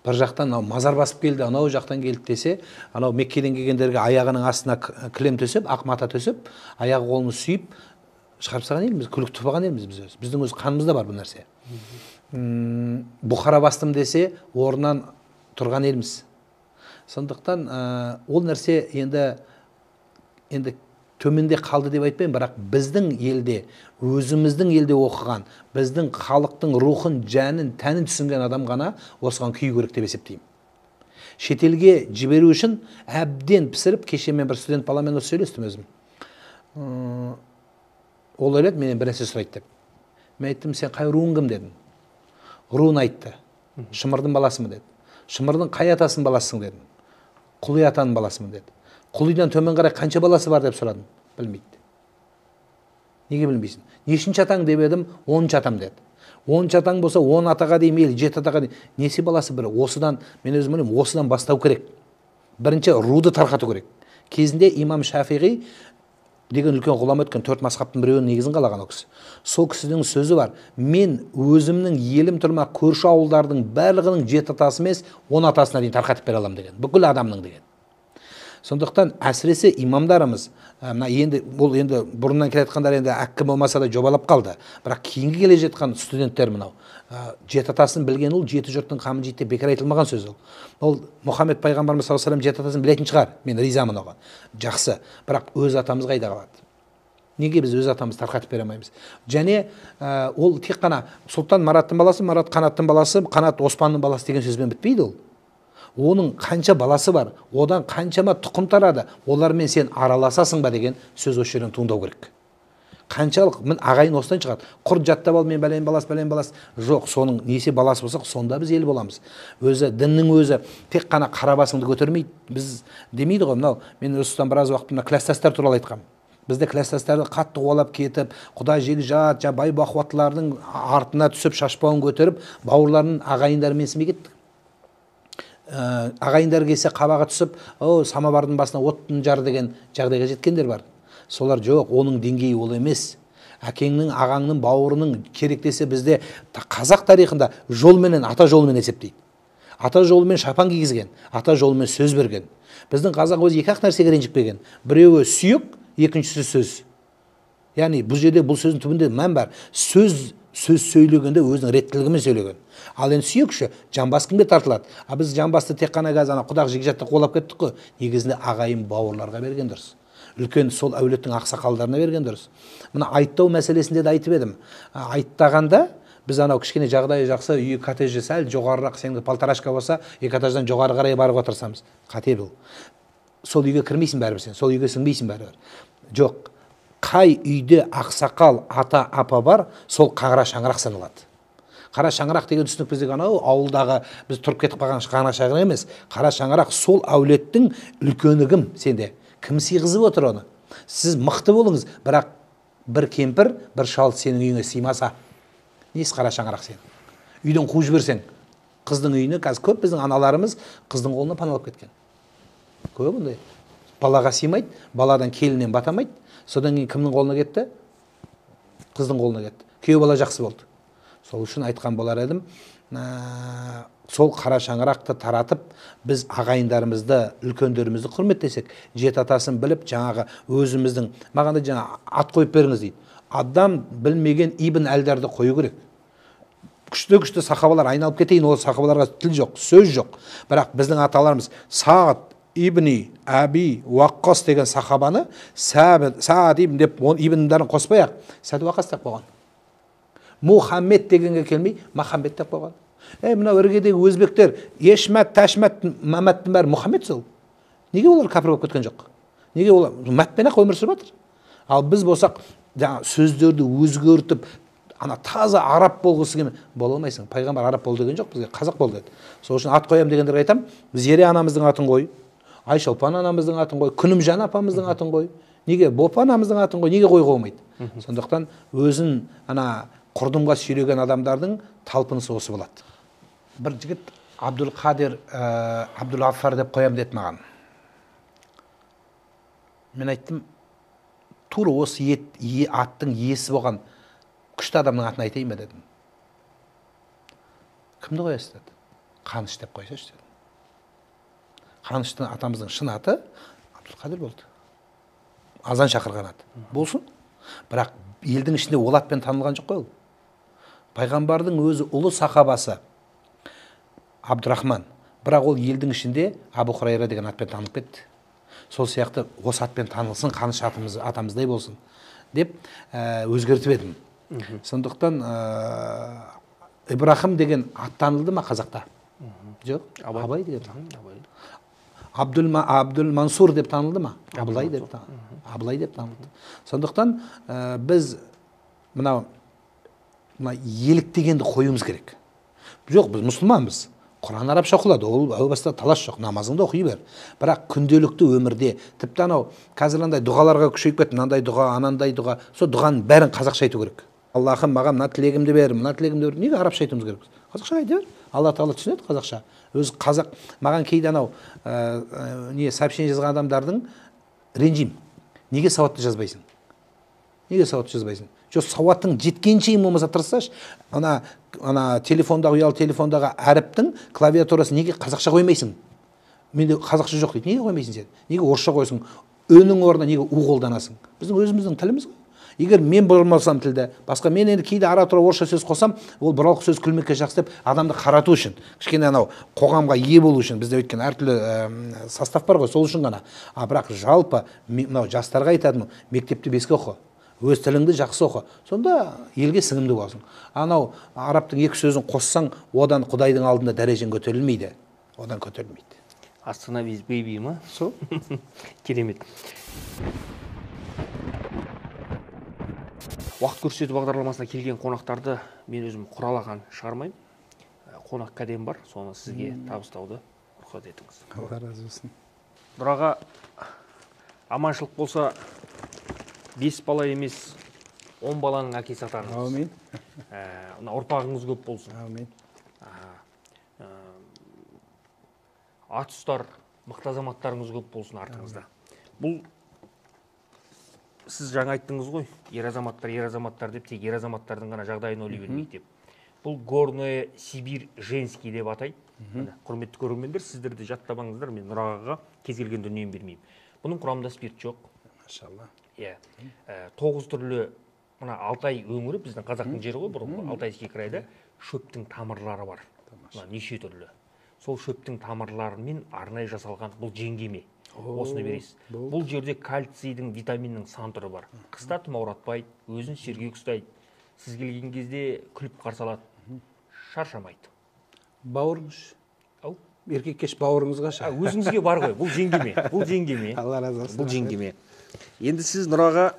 Бір жақтан мазар басып келді, анау жақтан келді десе, анау Меккеден келгендерге аяғының астына кілем төсеп, ақ мата төсеп, аяғы қолын сүйіп шығарып салған елміз, күлік тұпаған елміз біз өз. Біздің өз қанымызда бар бұл нәрсе. Бұхара бастым десе, орнынан тұрған елміз. Сондықтан ол нәрсе енді төменде қалды деп айтпаймын, бірақ біздің елде, өзіміздің елде оқыған, біздің халықтың рухын, жәнін, тәнін түсінген адам ғана осыған күйі керек деп есептеймін. Шетелге жіберу үшін әбден пісіріп, кеше мен бір студент баламен осы сөйлестім өзім. Ол ойлады, менен бір нәрсе сұрайды деп. Мен айттым, сен қай руың кім дедім. Руын айтты. Шымырдың баласымын деді. Шымырдың қай атасының баласысың дедім. Құлый атаның баласымын деді. Құлыйдан төмен қарай қанша баласы бар деп сұрадым. Білмейді. Неге білмейсің? Нешінші атаң деп едім, 10 атам деді. 10 атаң болса 10 атаға дейін, 7 атаға дейін. Несі баласы бірі? Осыдан, мен өзім ойлаймын, осыдан бастау керек. Бірінші руды тарқату керек. Кезінде имам Шафиғи деген үлкен ғұлама өткен, 4 мазхабтың біреуінің негізін қалаған ол кісі. Сол кісінің сөзі бар: мен өзімнің елім тұрмақ көрші ауылдардың барлығының 7 атасы емес 10 атасына дейін тарқатып бере аламын деген, бүкіл адамның деген. Сондықтан әсіресе имамдарымыз, енді бұл енді бұрыннан келе жатқандар енді әккі болмаса да жобалап қалды, бірақ кейінгі келе жатқан студенттер мынау 7 атасын білген ол 7 жұрттың қамын жейді деп бекер айтылмаған сөз ол. Ол Мұхаммед пайғамбарымыз саллаллаху алейхи вассалам 7 атасын білетін шығар, мен ризамын оған, жақсы, бірақ өз атамыз қайда қалады? Неге біз өз атамызды тарқатып бере алмаймыз? Және ол тек қана Сұлтан Мараттың баласы, Марат Қанаттың баласы, Қанат Оспанның баласы деген сөзбен бітпейді ол. Оның қанша баласы бар, одан қаншама тұқым тарады, олармен сен араласасың ба деген сөз осы жерден туындау керек. Қаншалық мен ағайын осыдан шығады. Құр жаттап ал, мен бәлен баласы. Жоқ, соның несе баласы болсақ, сонда біз ел боламыз. Өзі діннің өзі тек қана қара басыңды көтермейді. Біз демейді ғой, мынау мен осыдан біраз уақыт мына кластастар туралы айтқам. Бізде кластастарды қатты қуалап кетіп, құда жекжат, бай бақуаттылардың артына түсіп, шашпауын көтеріп, бауырларының ағайындары менсімей кеттік. Ағайындар келсе қабаға түсіп, самовардың басына оттың жар деген жағдайға жеткендер бар. Солар жоқ, оның деңгейі ол емес. Әкеңнің, ағаңның, бауырының керектесе бізде қазақ тарихында жолменен, ата жолымен есептейді. Ата жолымен шапан кигізген, ата жолымен сөз берген. Біздің қазақ өзі екі ақ нәрсеге ренжікпеген. Біреуі сүйек, екіншісі сөз. Яғни бұл жерде бұл сөздің түбінде мән бар. Сөз сөйлегенде өзінің реттілігімен сөйлеген. Ал енді сүйекші жамбас кімге тартылады? Біз жамбасты тек қана құдақ жекжатты қолап кеттік қой. Негізінде ағайын бауырларға берген дұрыс. Үлкен сол әулеттің ақсақалдарына берген дұрыс. Мына айттау мәселесінде де айтып едім. Айттағанда біз анау кішкене жағдайы жақсы, үй коттеджі сәл жоғарырақ, сенің полторашка болса, 2 этаждан жоғары қарай баруға тырысамыз. Қате бұл. Сол үйге кірмейсің бәрібір сен, сол үйге сіңбейсің бәрібір. Жоқ. Қай үйде ақсақал, ата, апа бар, сол қара шаңырақ саналады. Қара шаңырақ деген түсінік біздегі анау ауылдағы біз тұрып кетіп қалған қара шаңырақ емес. Қара шаңырақ сол әулеттің үлкені кім сенде? Кім сыйғызып отыр оны? Сіз мықты болыңыз, бірақ бір кемпір, бір шал сенің үйіңе сыймаса, несі қара шаңырақ сен? Үйден қуып жіберсең, қыздың үйіне, қазір көп біздің аналарымыз қыздың қолына паналап кеткен. Көп ондай. Балаға сыймайды, баладан келіннен батамайды. Содан кейін кімнің қолына кетті? Қыздың қолына кетті. Күйеу бала жақсы болды. Сол үшін айтқан болар едім, сол қара шаңырақты таратып, біз ағайындарымызды, үлкендерімізді құрметтесек, 7 атасын біліп, жаңағы өзіміздің, мағанда жаңа ат қойып беріңіз дейді. Адам білмеген Ибн Әлдарды қою керек. Күшті сахабалар айналып кетейін, ол сахабаларға тіл жоқ, сөз жоқ. Бірақ біздің аталарымыз Саад ибни Әби Уаққас деген сахабаны Саад ибн деп ибндарын қоспай-ақ Саад Уаққас деп қойған. Мұхаммед дегенге келмей Махамбет деп қойған. Мынау іргедегі өзбектер Ешмәт, Тәшмәт, Мәмәттің бәрі Мұхаммед сол. Неге олар кәпір болып кеткен жоқ? Неге олар мәтпен-ақ өмір сүріп жатыр? Ал біз болсақ, сөздерді өзгертіп, таза араб болғысы келмей, бола алмайсың. Пайғамбар араб бол деген жоқ, бізге қазақ бол деді. Сол үшін ат қоям дегендерге айтам, Зере анамыздың атын қой, Айшолпан анамыздың атын қой, Күнімжан апамыздың атын қой. Неге Бопа анамыздың атын қой, неге қой қоймайды? Сондықтан өзін құрдымға сүйреген адамдардың талпынысы осы болады. Бір жігіт Абдулқадир Абдул-Аффар деп қоям деді маған. Мен айттым, тура осы аттың иесі болған күшті адамның атын айтайын ба дедім. Кімді қоясыз деді? Қаныш деп қойсайшы деді. Қаныштың атамыздың шын аты Абдулқадир болды. Азан шақырған аты. Болсын. Бірақ елдің ішінде ол атпен танылған жоқ қой ол. Пайғамбардың өзі ұлы сахабасы Абдурахман. Бірақ ол елдің ішінде Абу Хурайра деген атпен танылып кетті. Сол сияқты осы атпен танылсын, Қаныш атамыздай болсын деп өзгертіп едім. Сондықтан Ибрахим деген ат танылды ма қазақта? Жоқ, Абай деген танылды. Абдул Мансур деп танылды ма? Абылай деп танылды. Сондықтан біз мынау еліктегенді қоюымыз керек. Жоқ, біз мұсылманбыз. Құран арабша оқылады, ол әу баста талас жоқ, намазыңды оқи бер. Бірақ күнделікті өмірде, тіпті анау қазір андай дұғаларға күшейіп кетті, мынандай дұға, анандай дұға, сол дұғаның бәрін қазақша айту керек. Аллахым маған мына тілегімді бер, мына тілегімді бер. Неге арабша айтуымыз керек? Қазақша айта бер. Алла тағала түсінеді қазақша. Өзі қазақ, маған кейде анау сообщение жазған адамдардың ренжим. Неге сауатты жазбайсың? Неге сауатты жазбайсың? Жоқ, сауаттың жеткенше ең болмаса тырыссашы, ана телефондағы, ұялы телефондағы әріптің клавиатурасы неге қазақша қоймайсың? Менде қазақша жоқ дейді. Неге қоймайсың сен? Неге орысша қойсың? Өнің орнына неге у қолданасың? Біздің өзіміздің тіліміз ғой. Егер мен болмасам тілді, басқа мен енді кейде ара-тұра орысша сөз қосам, ол бұралқы сөз күлмекке жақсы деп адамды қарату үшін, кішкене анау қоғамға ие болу үшін, бізде өйткені әртүрлі состав бар ғой, сол үшін ғана. Бірақ жалпы мынау жастарға айтатыным, мектепті беске оқы, өз тіліңді жақсы оқы, сонда елге сіңімді боласың. Анау арабтың екі сөзін қоссаң, одан Құдайдың алдында дәрежең көтерілмейді, одан көтерілмейді. Остановись, бейби ма? Сол. Керемет. Уақыт көрсету бағдарламасына келген қонақтарды мен өзім құралаған шығармаймын. Қонақ кәдем бар, соны сізге табыстауды рұқсат етіңіз. Алла разы болсын. Нұраға аманшылық болса, 5 бала емес, 10 баланың әкесі атаңыз. Аумин. Ұрпағыңыз көп болсын. Аумин. Ат ұстар, мықты азаматтарыңыз көп болсын артыңызда. Бұл сіз жаңа айттыңыз ғой, ер азаматтар деп, тек ер азаматтардың ғана жағдайын ойлай бермейді деп. Бұл Горная Сибирь женский деп атайды. Құрметті көрермендер, сіздерді жаттамаңыздар, мен Нұрағаға кез келген дүниені бермеймін. Бұның құрамында спирт жоқ. Машалла. 9 түрлі, мына Алтай өңірі, біздің қазақтың жері ғой, бұрынғы Алтайский крайда шөптің тамырлары бар. Неше түрлі. Сол шөптің тамырларымен арнайы жасалған бұл жеңгеме. Осыны бересіз. Бұл жерде кальцийдің, витаминнің сан түрі бар. Қыста тым ауратпайды, өзін сергек ұстайды. Сіз келген кезде күліп қарсы алады, шаршамайды. Бауырыңыз? Еркеккеш бауырыңызға ша. Өзіңізге бар ғой, бұл жеңгеме. Бұл жеңгеме. Алла разы болсын. Бұл жеңгеме. Енді сіз Нұраға,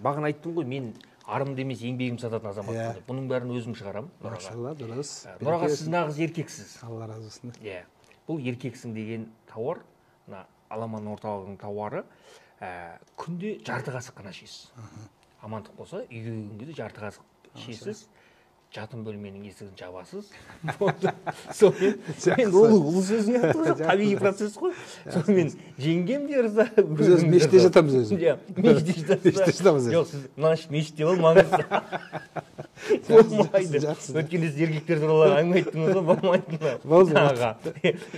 бағын айттым ғой, мен арымды емес еңбегім сататын азаматпын деп. Бұның бәрін өзім шығарамын Нұраға. Машалла, дұрыс. Нұраға сіз нағыз еркексіз. Алла разы болсын. Бұл еркексің деген тауар, Аламан орталығының тауары, күнде жарты қасық қана ішесіз. Амандық болса, үйге келген кезде жарты қасық ішесіз, жатын бөлменің есігін жабасыз. Сонымен ұлы сөзін айтты, табиғи процесс қой. Сонымен жеңгем де ырза. Біз өзі мешітте жатамыз өзі. Мешітте жатамыз. Жоқ, сіз мынаш мешітте болмаңыз. Болмайды. Өткенде сіз еркектер туралы әңгіме айттыңыз ғой, болмайды. Болды.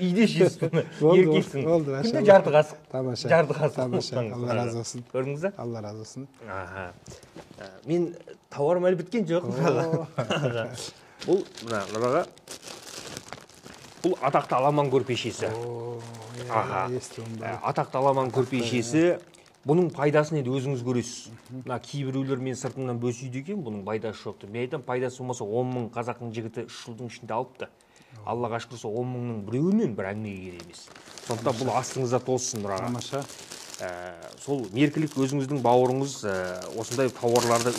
Үйде ішесіз бұны. Еркексің. Күнде жарты қасық. Тамаша. Жарты қасық. Тамаша. Алла разы болсын. Көрдіңіз бе? Алла разы болсын. Мен тауарым әлі біткен жоқ. Бұл Нұраға, бұл атақты Аламан көрпешесі. Атақты Аламан көрпешесі. Бұның пайдасын енді өзіңіз көресіз. Кейбіреулер мен сыртымнан бөсейді екен, бұның пайдасы жоқты. Мен айтам, пайдасы болмаса 10 мың қазақтың жігіті 3 жылдың ішінде алыпты. Аллаға шүкір, 10 мыңның біреуінен бір әңгімеге керек емес. Сондықтан бұл астыңызда толсын Нұраға. Тамаша. Сол меркілік өзіңіздің бауырыңыз осындай тауарларды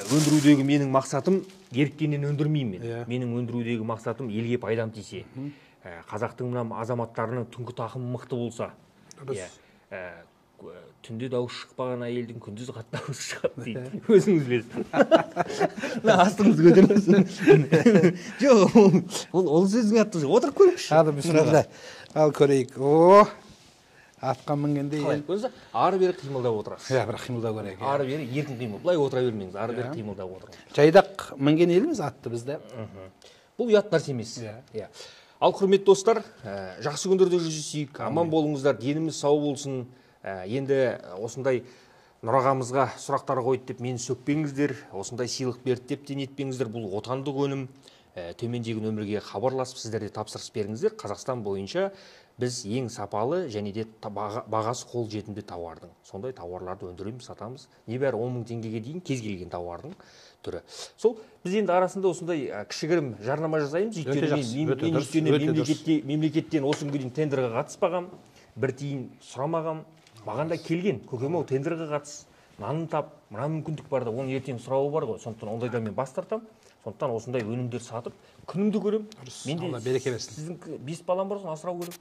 өндірудегі менің мақсатым еріктенен өндірмеймін. Менің өндірудегі мақсатым елге пайдам тисе. Қазақтың мына азаматтарының түнгі тақымы мықты болса, түнде дауыс шықпаған әйелдің күндіз қатты дауысы шығады дейді. Өзіңіз білесіз. Астыңыз көтеріңіз. Жоқ, ол сөзіңе атты жоқ. Отырып көріңізші. Hadi bismillah. Al көрейік. Атқа мінгенде ары бері қимылдап отырасыз. Бірақ қимылдау керек. Ары бері еркін қимыл. Былай отыра бермеңіз. Ары бері қимылдап отырыңыз. Жайдақ мінген еліміз атты бізде. Бұл ұят нәрсе емес. Ал құрметті достар, жақсы күндерде жүздесейік, аман болыңыздар, деніміз сау болсын. Енді осындай Нұрағамызға сұрақтар қойды деп мені сөкпеңіздер, осындай сыйлық берді деп те нетпеңіздер. Бұл отандық өнім. Төмендегі нөмірге хабарласып сіздерде тапсырыс беріңіздер. Қазақстан бойынша біз ең сапалы және де бағасы қол жетімді тауардың. Сондай тауарларды өндіреміз, сатамыз. Небәрі 10 мың теңгеге дейін кез келген тауардың түрі. Сол біз енді арасында осындай кішігірім жарнама жасаймыз. Мемлекеттен осы күнге дейін тендерға қатыспағам, бір тиын сұрамағам. Маған да келген, көкем ау тендерға қатыс, нанын тап, мына мүмкіндік бар да, оның ертең сұрауы бар ғой. Сондықтан ондайдан мен бас тартам. Сондықтан осындай өнімдер сатып, күнімді көрем. Менде сіздің 5 балам бар, соны асырау керек.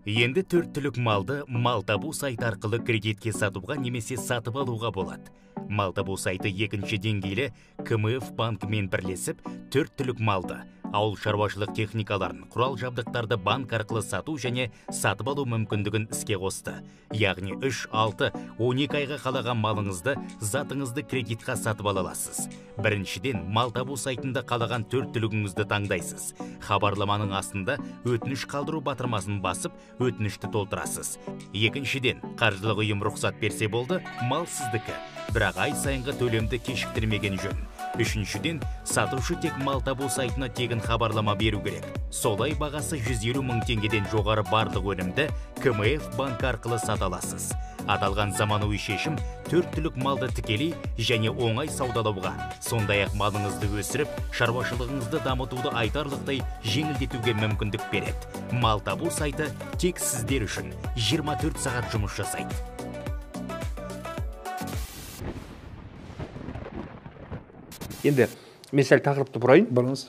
Енді 4 түлік малды Малтабу сайты арқылы кредитке сатуға немесе сатып алуға болады. Малтабу сайты екінші деңгейлі КМФ банкімен бірлесіп, 4 түлік малды ауыл шаруашылық техникаларын, құрал жабдықтарды банк арқылы сату және сатып алу мүмкіндігін іске қосты. Яғни 3-6, 12 айға қалаған малыңызды, затыңызды кредитқа сатып ала аласыз. Біріншіден, мал табу сайтында қалаған 4 түлігіңізді таңдайсыз. Хабарламаның астында өтініш қалдыру батырмасын басып, өтінішті толтырасыз. Екіншіден, қаржылық ұйым рұқсат берсе болды, мал сіздікі. Бірақ ай сайынғы төлемді кешіктірмеген жөн. Үшіншіден, сатушы тек мал табу сайтына тегін хабарлама беру керек. Солай бағасы 150 мың теңгеден жоғары барлық өнімді КМФ банк арқылы сата аласыз. Аталған заманауи шешім 4 түлік малды тікелей және оңай саудалауға, сондай-ақ малыңызды өсіріп, шаруашылығыңызды дамытуды айтарлықтай жеңілдетуге мүмкіндік береді. Мал табу сайты тек сіздер үшін 24 сағат жұмыс жасайды. Енді мен сәл тақырыпты бұрайын. Бұрыңыз.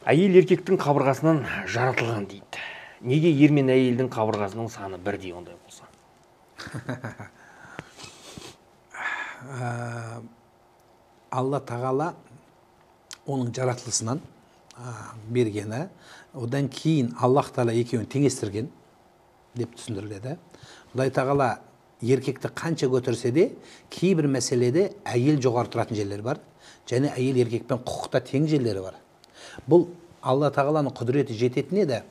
Әйел еркектің қабырғасынан жаратылған дейді. Неге ер мен әйелдің қабырғасының саны бірдей ондай болса? Алла тағала оның жаратылысынан бергені, одан кейін Аллах тағала екеуін теңестірген деп түсіндіріледі. Құдай тағала еркекті қанша көтерсе де, кейбір мәселеде әйел жоғары тұратын жерлер бар, және әйел еркекпен құқықта тең жерлері бар. Бұл Алла тағаланың құдіреті жететін еді,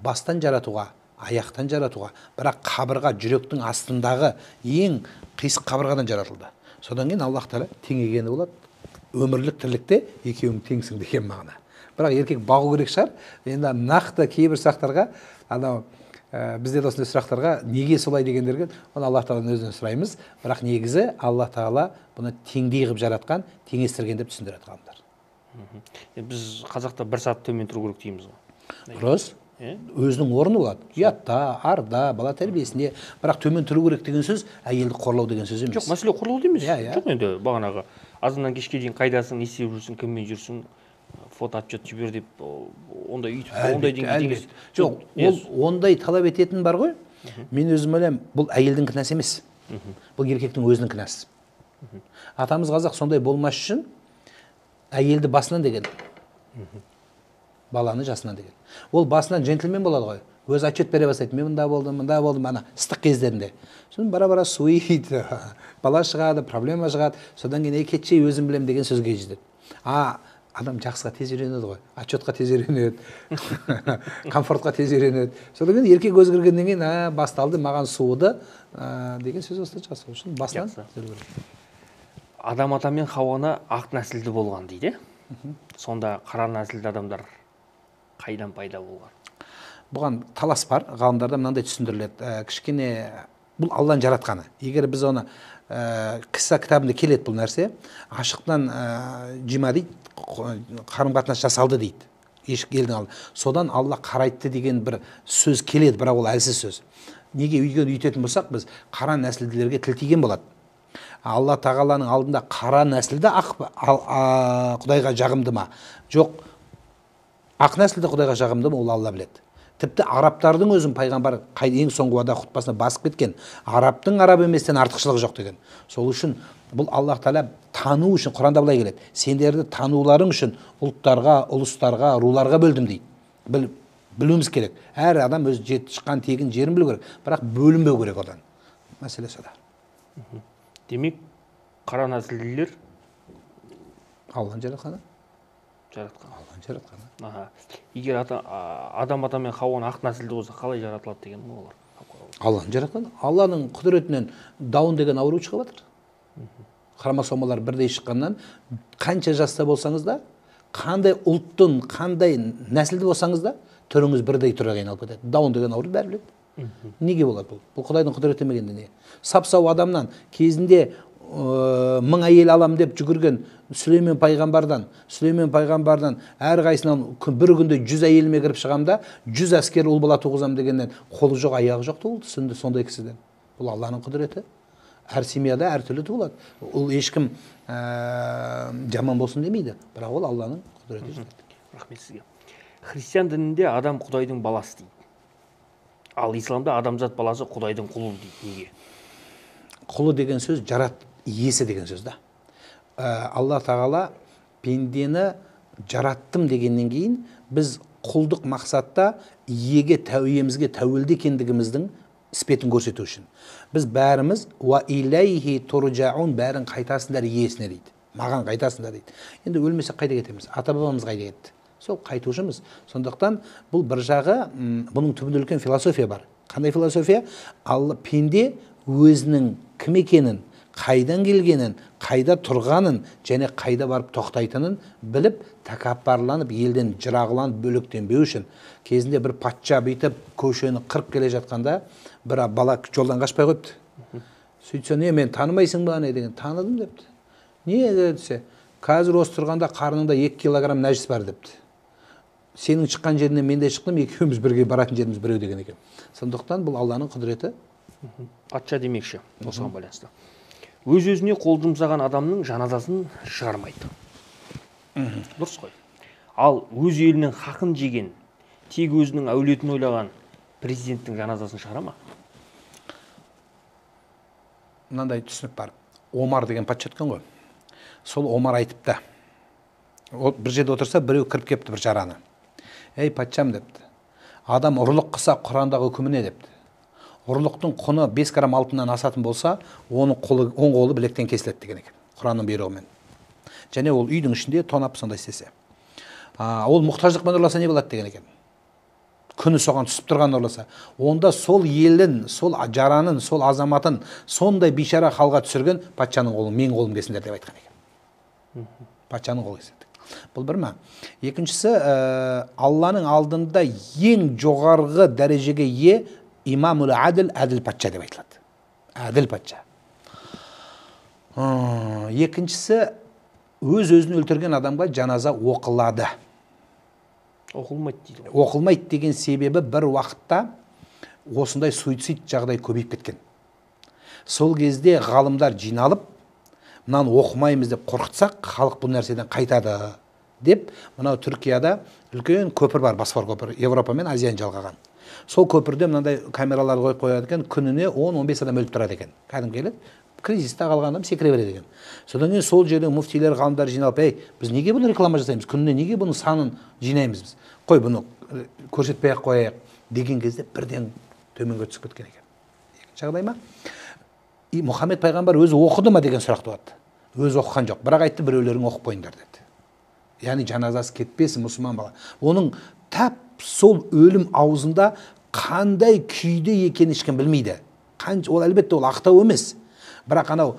бастан жаратуға, аяқтан жаратуға, бірақ қабырға жүректің астындағы ең қисық қабырғадан жаратылды. Содан кейін Аллах тағала теңегені болады. Өмірлік тірлікте екеуің теңсің деген мағына. Бірақ еркек бағу керек шығар. Енді нақты кейбір сұрақтарға, бізде де осындай сұрақтарға неге солай дегендерге, оны Аллах тағаланың өзінен сұраймыз. Бірақ негізі Аллах тағала бұны теңдей қылып жаратқан, теңестірген деп түсіндіреді ғалымдар. Біз қазақта 1 сағат төмен тұру керек дейміз ғой. Дұрыс. Өзінің орны болады. Ұятта, арда, бала тәрбиесінде, бірақ төмен тұру керек деген сөз әйелді қорлау деген сөз емес. Жоқ, мәселе қорлау емес. Жоқ, енді бағанағы азаннан кешке дейін қайдасың, не істеп жүрсің, кіммен жүрсің, фото отчет жібер деп, ондай деңгейде. Жоқ, ол ондай талап ететін бар ғой. Мен өзім ойлаймын, бұл әйелдің кінәсі емес. Бұл еркектің өзінің кінәсі. Атамыз қазақ сондай болмас үшін әйелді басынан деген, баланы жасынан деген. Ол басынан джентльмен болады ғой. Өз отчет бере бастайды. Мен мында болдым, ана ыстық кездерінде. Содан бара-бара суиды, бала шығады, проблема шығады. Содан кейін кетшей өзім білем деген сөзге жетеді. Адам жақсыға тез үйренеді ғой. Отчетқа тез үйренеді, комфортқа тез үйренеді. Содан кейін еркек өзгергеннен кейін басталды, маған суыды деген сөз осылай жасау үшін басынан. Адам ата мен Хауаны ақ нәсілді болған дейді. Сонда қара нәсілді адамдар қайдан пайда болған? Бұған талас бар. Ғалымдарда мынандай түсіндіріледі. Кішкене бұл Алланың жаратқаны. Егер біз оны қисса кітабында келеді бұл нәрсе, ашықтан жима дейді, қарым-қатынас жасалды дейді. Ешік елдің алды. Содан Алла қарайтты деген бір сөз келеді, бірақ ол әлсіз сөз. Неге үйген үйтетін болсақ, біз қара нәсілділерге тіл тиген болады. Алла тағаланың алдында қара нәсілді Құдайға жағымды ма? Жоқ, ақ нәсілді Құдайға жағымды ма? Ол Алла біледі. Тіпті арабтардың өзін пайғамбар ең соңғы уада хутбасына басып кеткен. Арабтың араб еместен артықшылығы жоқ деген. Сол үшін бұл Аллах тағала тану үшін, Құранда былай келеді. Сендерді тануларың үшін ұлттарға, ұлыстарға, руларға бөлдім дейді. Білуіміз керек. Әр адам өз шыққан тегін жерін білу керек. Бірақ бөлінбеу керек одан. Мәселе сода. Демек, қара нәсілділер Алланың жаратқаны. Алланың жаратқаны. Егер адам ата мен Хауаны ақ нәсілді болса, қалай жаратылады деген олар? Алланың жаратқаны. Алланың құдіретінен даун деген ауру шығып жатыр. Хромосомалар бірдей шыққаннан, қанша жаста болсаңыз да, қандай ұлттың, қандай нәсілді болсаңыз да, түріңіз бірдей түрге айналып кетеді. Даун деген ауру бәрі біледі. Неге болады бұл? Бұл Құдайдың құдіреті емегенде не? Сап-сау адамнан кезінде 1000 әйел алам деп жүгірген Сүлеймен пайғамбардан әрқайсынан бір күнде 100 әйеліме кіріп шығамда 100 әскер ұл бала туғызам дегеннен қолы жоқ, аяғы жоқ туылды сондай кісіден. Бұл Алланың құдіреті. Әр семьяда әртүрлі туылады. Ол ешкім жаман болсын демейді, бірақ ол Алланың құдіреті. Рахмет сізге. Христиан дінінде адам Құдайдың баласы дейді. Ал исламда адамзат баласы Құдайдың құлы дейді. Неге? Құлы деген сөз жарат иесі деген сөз да. Алла тағала пендені жараттым дегеннен кейін біз құлдық мақсатта иемізге тәуелді екендігіміздің іспетін көрсету үшін. Біз бәріміз уа илайхи туржаун, бәрін қайтасыңдар иесіне дейді. Маған қайтасыңдар дейді. Енді өлмесек қайда кетеміз? Ата бабамыз қайда кетті? Сол қайтушымыз. Сондықтан бұл бір жағы, бұның түбінде үлкен философия бар. Қандай философия? Алла пенде өзінің кім екенін, қайдан келгенін, қайда тұрғанын және қайда барып тоқтайтынын біліп, тәкаппарланып, елден жырағыланып бөлектенбеу үшін. Кезінде бір патша бүйтіп көшені қырып келе жатқанда, бір бала жолдан қашпай қойыпты. Сөйтсе, не, мен танымайсың ба не деген? Таныдым депті. Не десе? Қазір осы тұрғанда қарныңда 2 килограмм нәжіс бар депті. Сенің шыққан жерінен мен де шықтым, екеуміз бірге баратын жеріміз біреу деген екен. Сондықтан бұл Алланың құдіреті. Патша демекші осыған байланысты. Өз-өзіне қол жұмсаған адамның жаназасын шығармайды. Дұрыс қой. Ал өз елінің хақын жеген, тек өзінің әулетін ойлаған президенттің жаназасын шығара ма? Мынандай түсінік бар. Омар деген патша өткен ғой. Сол Омар айтыпты. Бір жерде отырса, біреу кіріп кепті бір жараны. Ей патшам депті. Адам ұрлық қылса Құрандағы үкімі не депті. Ұрлықтың құны 5 грамм алтыннан асатын болса, оның оң қолы білектен кесіледі деген екен. Құранның бұйрығымен. Және ол үйдің ішінде тонап сондай істесе. Ол мұқтаждықпен ұрласа не болады деген екен. Күні соған түсіп тұрған ұрласа. Онда сол елін, сол жаранын, сол азаматын сондай бейшара халға түсірген патшаның қолын, мен қолым десіңдер деп айтқан екен. Патшаның қолы деседі. Бұл бір ма? Екіншісі, Алланың алдында ең жоғарғы дәрежеге ие имамул әділ, әділ патша деп айтылады. Әділ патша. Екіншісі, өз-өзін өлтірген адамға жаназа оқылады. Оқылмайды дейді. Оқылмайды деген себебі бір уақытта осындай суицид жағдай көбейіп кеткен. Сол кезде ғалымдар жиналып, мынаны оқымаймыз деп қорқытсақ, халық бұл нәрседен қайтады деп, мынау Түркияда үлкен көпір бар, Босфор көпірі, Европа мен Азияны жалғаған. Сол көпірде мынандай камералар қойып қояды екен, күніне 10-15 адам өліп тұрады екен. Кәдімгі келеді, кризисте қалған адам секіре береді екен. Содан кейін сол жерде муфтилер, ғалымдар жиналып, біз неге бұны реклама жасаймыз? Күніне неге бұның санын жинаймыз біз? Қой, бұны көрсетпей-ақ қояйық деген кезде бірден төменге түсіп кеткен екен. Екінші жағдай ма? Мұхаммед пайғамбар өзі оқыды ма деген сұрақ туады. Өзі оқыған жоқ, бірақ айтты, біреулерің оқып қойыңдар деді. Яғни жаназасы кетпесін мұсылман бала. Оның тап сол өлім аузында қандай күйде екенін ешкім білмейді. Ол әлбетте ол ақтау емес. Бірақ анау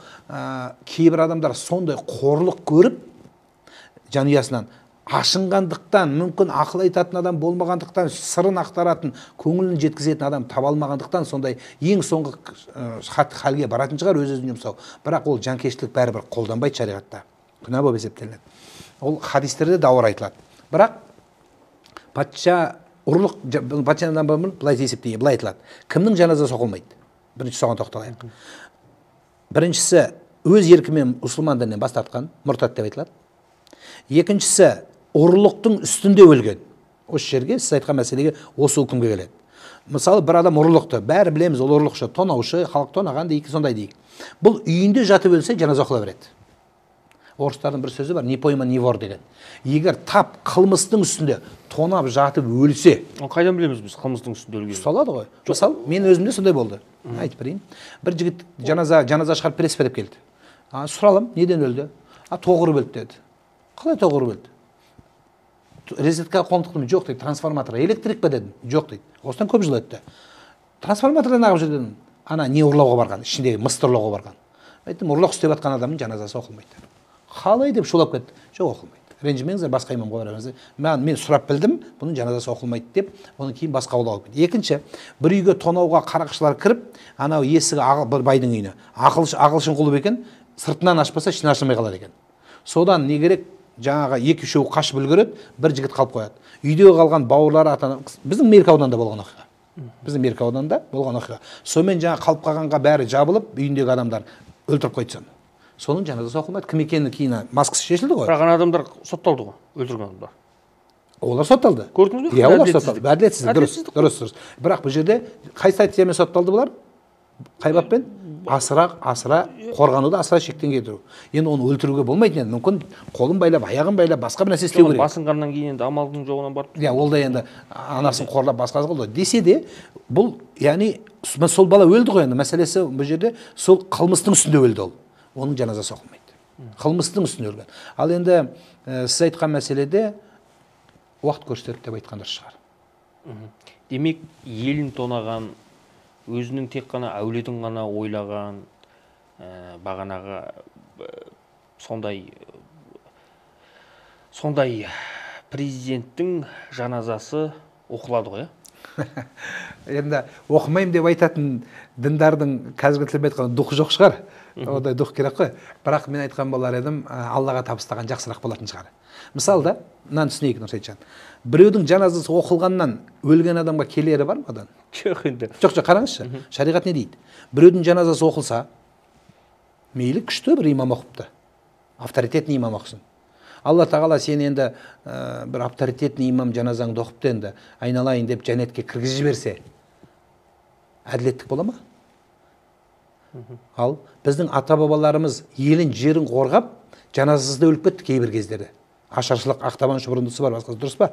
кейбір адамдар сондай қорлық көріп, жанұясынан ашынғандықтан, мүмкін ақыл айтатын адам болмағандықтан, сырын ақтаратын, көңілін жеткізетін адам таба алмағандықтан сондай ең соңғы халге баратын шығар, өз-өзін жұмсау. Бірақ ол жанкештілік бәрібір қолданбайды шариғатта. Күнә болып есептелінеді. Ол хадистерде дауыр айтылады. Бірақ патша ұрлық, патшадан былай есептейді, былай айтылады. Кімнің жаназасы оқылмайды? Бірінші соған тоқталайық. Біріншісі өз еркімен мұсылман дінінен бас тартқан, мұртат деп айтылады. Екіншісі ұрлықтың үстінде өлген. Осы жерге сіз айтқан мәселеге осы үкімге келеді. Мысалы, бір адам ұрлықты, бәрі білеміз, ол ұрлықшы, тонаушы, халық тонаған дейік, сондай дейік. Бұл үйінде жатып өлсе, жаназа оқыла береді. Орыстардың бір сөзі бар, не пойма, не вор деген. Егер тап қылмыстың үстінде тонап жатып өлсе, қайдан білеміз біз қылмыстың үстінде өлгенін? Ұсталады ғой. Мысалы, мен өзімде сондай болды. Айтып берейін. Бір жігіт жаназа шығарып бересіз бе деп келді. Сұралым, неден өлді? Тоғырып өлді деді. Қалай тоғырып өлді? Резетка қолын тықтым, жоқ дейді. Трансформатор, электрик пе дедім? Жоқ дейді. Осыдан көп жыл өтті. Трансформатордан ағып жүрдім. Не ұрлауға барған, ішіндегі мысты ұрлауға барған. Айттым, ұрлық істеп жатқан адамның жаназасы оқылмайды. Қалай деп шулап кетті. Жоқ, оқылмайды. Ренжімеңіздер, басқа имамға барамыз. Мен сұрап білдім, бұның жаназасы оқылмайды деп, оны кейін басқа аулаға кетті. Екінші, бір үйге тонауға қарақшылар кіріп, анау есігі бір байдың үйіне. Ағылшын құлып екен, сыртынан ашпаса, ішін ашылмай қалады екен. Содан не керек? Жаңағы 2-3 қашып үлгереді, бір жігіт қалып қояды. Үйдегі қалған бауырлары біздің Меркі ауданында болған оқиға. Біздің Меркі ауданында болған оқиға. Сонымен жаңа қалып қалғанға бәрі жабылып, үйіндегі адамдар өлтіріп қойды соны. Соның жаназасы оқылмайды. Кім екені кейін маскасы шешілді ғой. Бірақ адамдар сотталды ғой, өлтірген адамдар. Олар сотталды. Көрдіңіз бе? Иә, олар сотталды. Әділетсіздік, дұрыс. Бірақ бұл жерде қай статьямен сотталды бұлар? Қай баппен? асыра қорғануды асыра шектен кетіру. Енді оны өлтіруге болмайды, енді мүмкін қолын байлап, аяғын байлап, басқа бір нәрсе істеу керек. Басынғаннан кейін енді амалдың жоғынан барып. Иә, ол да енді анасын қорлап басқасы қылды. Десе де, бұл яғни сол бала өлді ғой, енді мәселесі бұл жерде сол қылмыстың үстінде өлді ол. Оның жаназасы оқылмайды. Қылмыстың үстінде өлген. Ал енді сіз айтқан мәселеде уақыт көрсетеді деп айтқандар шығар. Демек, елін тонаған, өзінің тек қана әулетін ғана ойлаған, бағанағы сондай президенттің жаназасы оқылады ғой, Енді оқымаймын деп айтатын діндардың қазіргі тілмен айтқанда дұқы жоқ шығар. Ондай дұқ керек қой. Бірақ мен айтқан болар едім, Аллаға табыстаған жақсырақ болатын шығар. Мысалы да, мынаны түсінейік Нұрсейітжан. Біреудің жаназасы оқылғаннан өлген адамға келері бар ма одан? Жоқ енді. Жоқ, қараңызшы. Шариғат не дейді? Біреудің жаназасы оқылса, мейлі күшті бір имам оқыпты. Авторитетный имам оқысын. Алла тағала сен енді бір авторитетный имам жаназаңды оқыпты енді айналайын деп жәннетке кіргізіп жіберсе, әділеттік бола ма? Ал біздің ата-бабаларымыз елін жерін қорғап, жаназасында өліп кетті кейбір кездерде. Ашаршылық, ақтабан шұбырындысы бар, басқасы дұрыс па?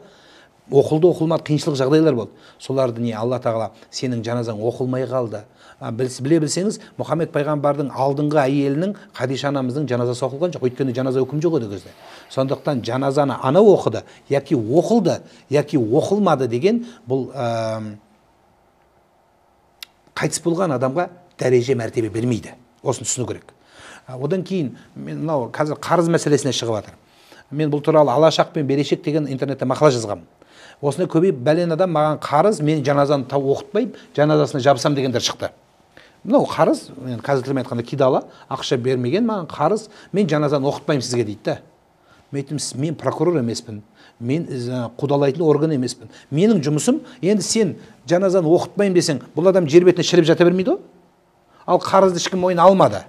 Оқылды, оқылмады, қиыншылық жағдайлар болды. Соларды не Алла тағала сенің жаназаң оқылмай қалды. Біле білсеңіз, Мұхаммед пайғамбардың алдыңғы әйелінің Хадиша анамыздың жаназасы оқылған жоқ, өйткені жаназа үкім жоқ еді кезде. Сондықтан жаназаны ана оқыды, яки оқылды, яки оқылмады деген бұл қайтыс болған адамға дәреже мәртебе бермейді. Осын түсіну керек. Одан кейін мен мынау қазір қарыз мәселесіне шығып жатыр. Мен бұл туралы алашақ пен берешек деген интернетте мақала жазғам. Осындай көбейіп бәлен адам маған қарыз, мен жаназаны оқытпаймын, жаназасына жабысам дегендер шықты. Мынау қарыз, мен қазір тілмен айтқанда кидала, ақша бермеген маған қарыз, мен жаназаны оқытпаймын сізге дейді да. Мен прокурор емеспін, мен қудалайтын орган емеспін. Менің жұмысым, енді сен жаназаны оқытпаймын десең, бұл адам жер бетіне шіріп жата бермейді ғой? Ал қарызды ешкім мойнына алмады.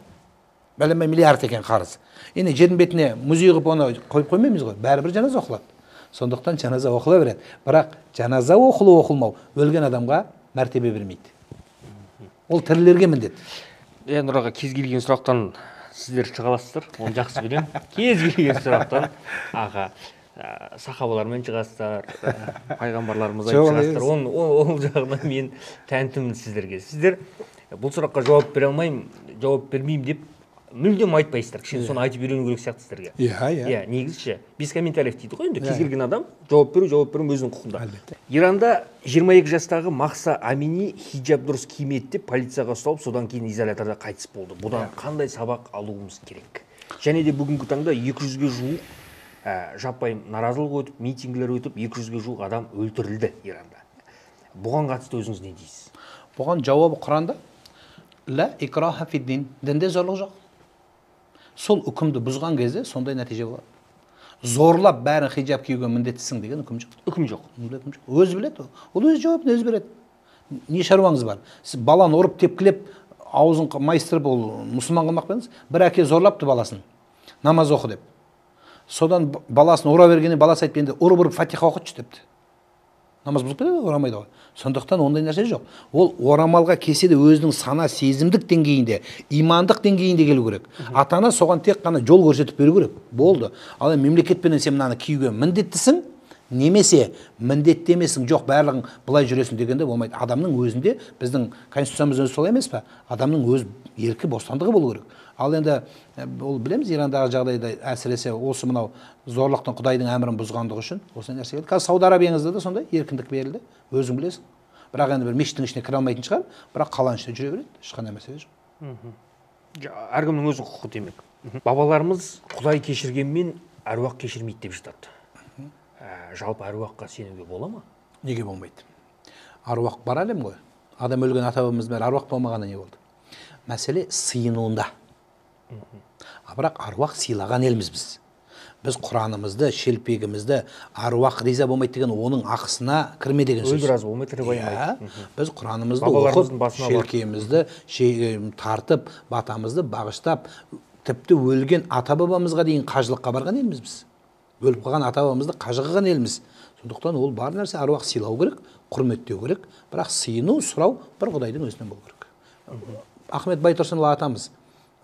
Бәленбай миллиард екен қарыз. Енді жердің бетіне музей қылып оны қойып қоймаймыз ғой, бәрібір жаназа оқылады. Сондықтан жаназа оқыла береді. Бірақ жаназа оқылу оқылмау өлген адамға мәртебе бермейді. Ол тірілерге міндет. Нұр аға, кез келген сұрақтан сіздер шыға аласыздар, оны жақсы білемін. Кез келген сұрақтан аға сахабалармен шығасыздар, пайғамбарларымыз шығасыздар. Ол жағынан мен тәнтімін сіздерге. Сіздер бұл сұраққа жауап бере алмаймын, жауап бермеймін деп мүлдем айтпайсыздар. Кішкене соны айтып үйрену керек сияқты сіздерге. Иә, негізше без комментариев дейді ғой енді. Кез келген адам жауап беру өзінің құқында. Иранда 22 жастағы Мақса Амини хиджаб дұрыс кимеді деп полицияға ұсталып, содан кейін изоляторда қайтыс болды. Бұдан қандай сабақ алуымыз керек? Және де бүгінгі таңда 200-ге жуық жаппай наразылық өтіп, митингілер өтіп, 200-ге жуық адам өлтірілді Иранда. Бұған қатысты өзіңіз не дейсіз? Бұған жауабы Құранда ла икраха фид-дин, дінде зорлық жоқ. Сол үкімді бұзған кезде сондай нәтиже болады. Зорлап бәрін хиджаб киюге міндеттісің деген үкім жоқ. Үкім жоқ. Өзі біледі, ол өз жауабын өзі береді. Не шаруаңыз бар? Сіз баланы ұрып тепкілеп, аузын майыстырып, ол мұсылман қылмақ пеңіз, бір әке зорлапты баласын, намаз оқы деп. Содан баласын ұра бергенде баласы айтып, енді ұрып фатиха оқытшы депті. Намаз бұзып кетеді, орамайды ғой. Сондықтан ондай нәрсе жоқ. Ол орамалға келсе де өзінің сана сезімдік деңгейінде, имандық деңгейінде келу керек. Ата-ана соған тек қана жол көрсетіп беру керек. Болды. Ал мемлекетпенен сен мынаны киюге міндеттісің, немесе міндетті емессің, жоқ барлығың былай жүресің дегенде болмайды. Адамның өзінде, біздің конституциямыз өзі солай емес пе? Адамның өз еркі бостандығы болу керек. Ал енді ол білеміз, Ирандағы жағдайда әсіресе осы мынау зорлықтың Құдайдың әмірін бұзғандығы үшін осындай нәрсе келді. Қазір Сауд Арабияңызда да сондай еркіндік берілді, өзің білесің. Бірақ енді бір мешіттің ішіне кіре алмайтын шығар, бірақ қаланың ішінде жүре береді, ешқандай мәселе жоқ. Әркімнің өз құқығы демек. Бабаларымыз Құдай кешіргенмен әруақ кешірмейді деп жатады. Жалпы әруаққа сенуге бола ма? Неге болмайды? Аруақ бар әлем ғой. Адам өлген ата-бабамыз бәрі аруақ болмағаны не болды? Мәселе сыйынуында. Бірақ аруақ сыйлаған елміз біз. Біз Құранымызды, шелпегімізді аруақ риза болмайды деген оның ақысына кірме деген сөз. Өлді разы болмайды деп айтпайды. Біз Құранымызды оқып, шелкемізді тартып, батамызды бағыштап, тіпті өлген ата-бабамызға дейін қажылыққа барған елміз біз. Өліп қалған ата-бабамызды қажы қылған елміз. Сондықтан ол бар нәрсе аруақ сыйлау керек, құрметтеу керек, бірақ сыйыну, сұрау бір Құдайдың өзінен болу керек. Ахмет Байтұрсынұлы атамыз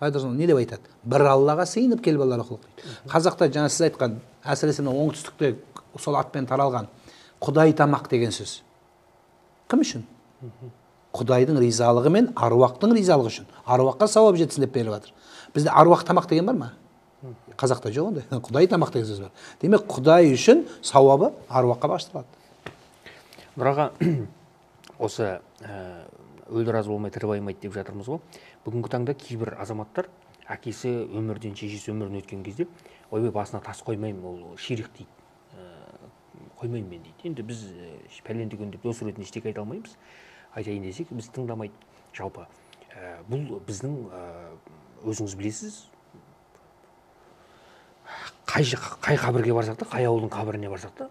Байтұрсынұлы не деп айтады? Бір Аллаға сыйынып кел балалар оқылық дейді. Қазақта жаңа сіз айтқан, әсіресе оңтүстікте сол атпен таралған Құдай тамақ деген сөз. Кім үшін? Құдайдың ризалығы мен аруақтың ризалығы үшін. Аруаққа сауап жетсін деп беріп жатыр. Бізде аруақ тамақ деген бар ма? Қазақта жоқ ондай. Құдай тамақ деген сөз бар. Демек Құдай үшін сауабы аруаққа бағышталады. Бірақ осы өлді разы болмай тірі байымайды деп жатырмыз ғой. Бүгінгі таңда кейбір азаматтар әкесі өмірден, шешесі өмірден өткен кезде ойбай басына тас қоймаймын, ол ширик дейді. Қоймаймын мен дейді. Енді біз пәленді күн деп дос ретінде ештеңе айта алмаймыз. Айтайын десек, біз тыңдамайды. Жалпы бұл біздің өзіңіз білесіз, қай қабірге барсақ та, қай ауылдың қабіріне барсақ та,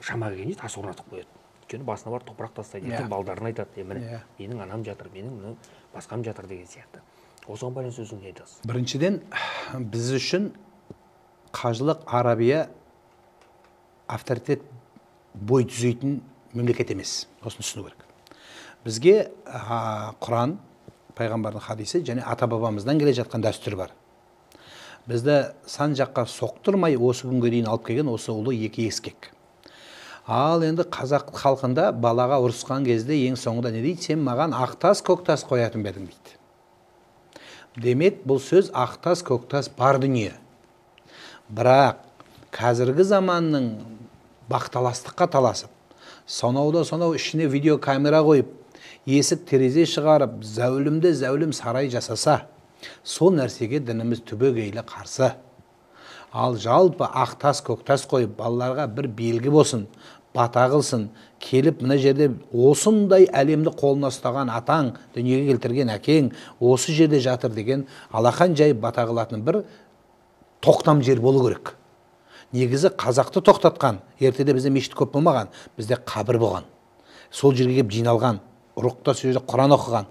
шама келгенде тас орнатып қояды. Өйткені басына бар топырақ тастайды. Ертең балдарына айтады, міне менің анам жатыр, менің басқам жатыр деген сияқты. Осыған байланысты өзіңіз не айтасыз? Біріншіден, біз үшін қажылық Арабия авторитет бой түзейтін мемлекет емес. Осыны түсіну керек. Бізге Құран, пайғамбардың хадисі және ата бабамыздан келе жатқан дәстүр бар. Бізді сан жаққа соқтырмай осы күнге дейін алып келген осы ұлы екі ескек. Ал енді қазақ халқында балаға ұрысқан кезде ең соңында не дейді? Сен маған ақтас көктас қоятын бедің дейді. Демек, бұл сөз ақтас көктас бар дүние. Бірақ қазіргі заманның бақталастыққа таласып, сонау ішіне видео камера қойып, есік терезе шығарып, зәулім сарай жасаса, сол нәрсеге дініміз түбегейлі қарсы. Ал жалпы ақтас көктас қойып, балаларға бір белгі болсын, бата қылсын, келіп мына жерде осындай әлемді қолына ұстаған атаң, дүниеге келтірген әкең осы жерде жатыр деген алақан жайып бата қылатын бір тоқтам жер болу керек. Негізі қазақты тоқтатқан, ертеде бізде мешіт көп болмаған, бізде қабір болған. Сол жерге келіп жиналған, рухта сөзде Құран оқыған,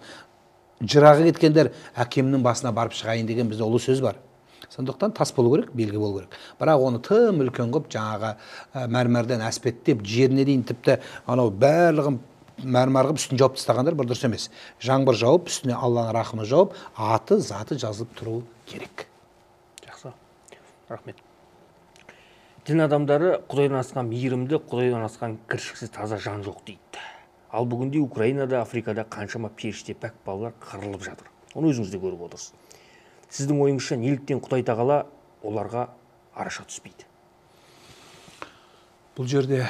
жырағы кеткендер әкемнің басына барып шығайын деген бізде ұлы сөз бар. Сондықтан тас болу керек, белгі болу керек. Бірақ оны тым үлкен қып, жаңағы мәрмәрден әспеттеп, жеріне дейін тіпті анау барлығын мәрмәр қып үстін жауып тастағандар бір дұрыс емес. Жаңбыр жауып, үстіне Алланың рахымы жауып, аты, заты жазылып тұру керек. Жақсы. Рахмет. Дін адамдары Құдайдан асқан мейірімді, Құдайдан асқан кіршіксіз таза жан жоқ дейді. Ал бүгінде Украинада, Африкада қаншама періште пәк балалар қырылып жатыр. Оны өзіңіз де көріп отырсыз. Сіздің ойыңызша неліктен Құдай тағала оларға араша түспейді? Бұл жерде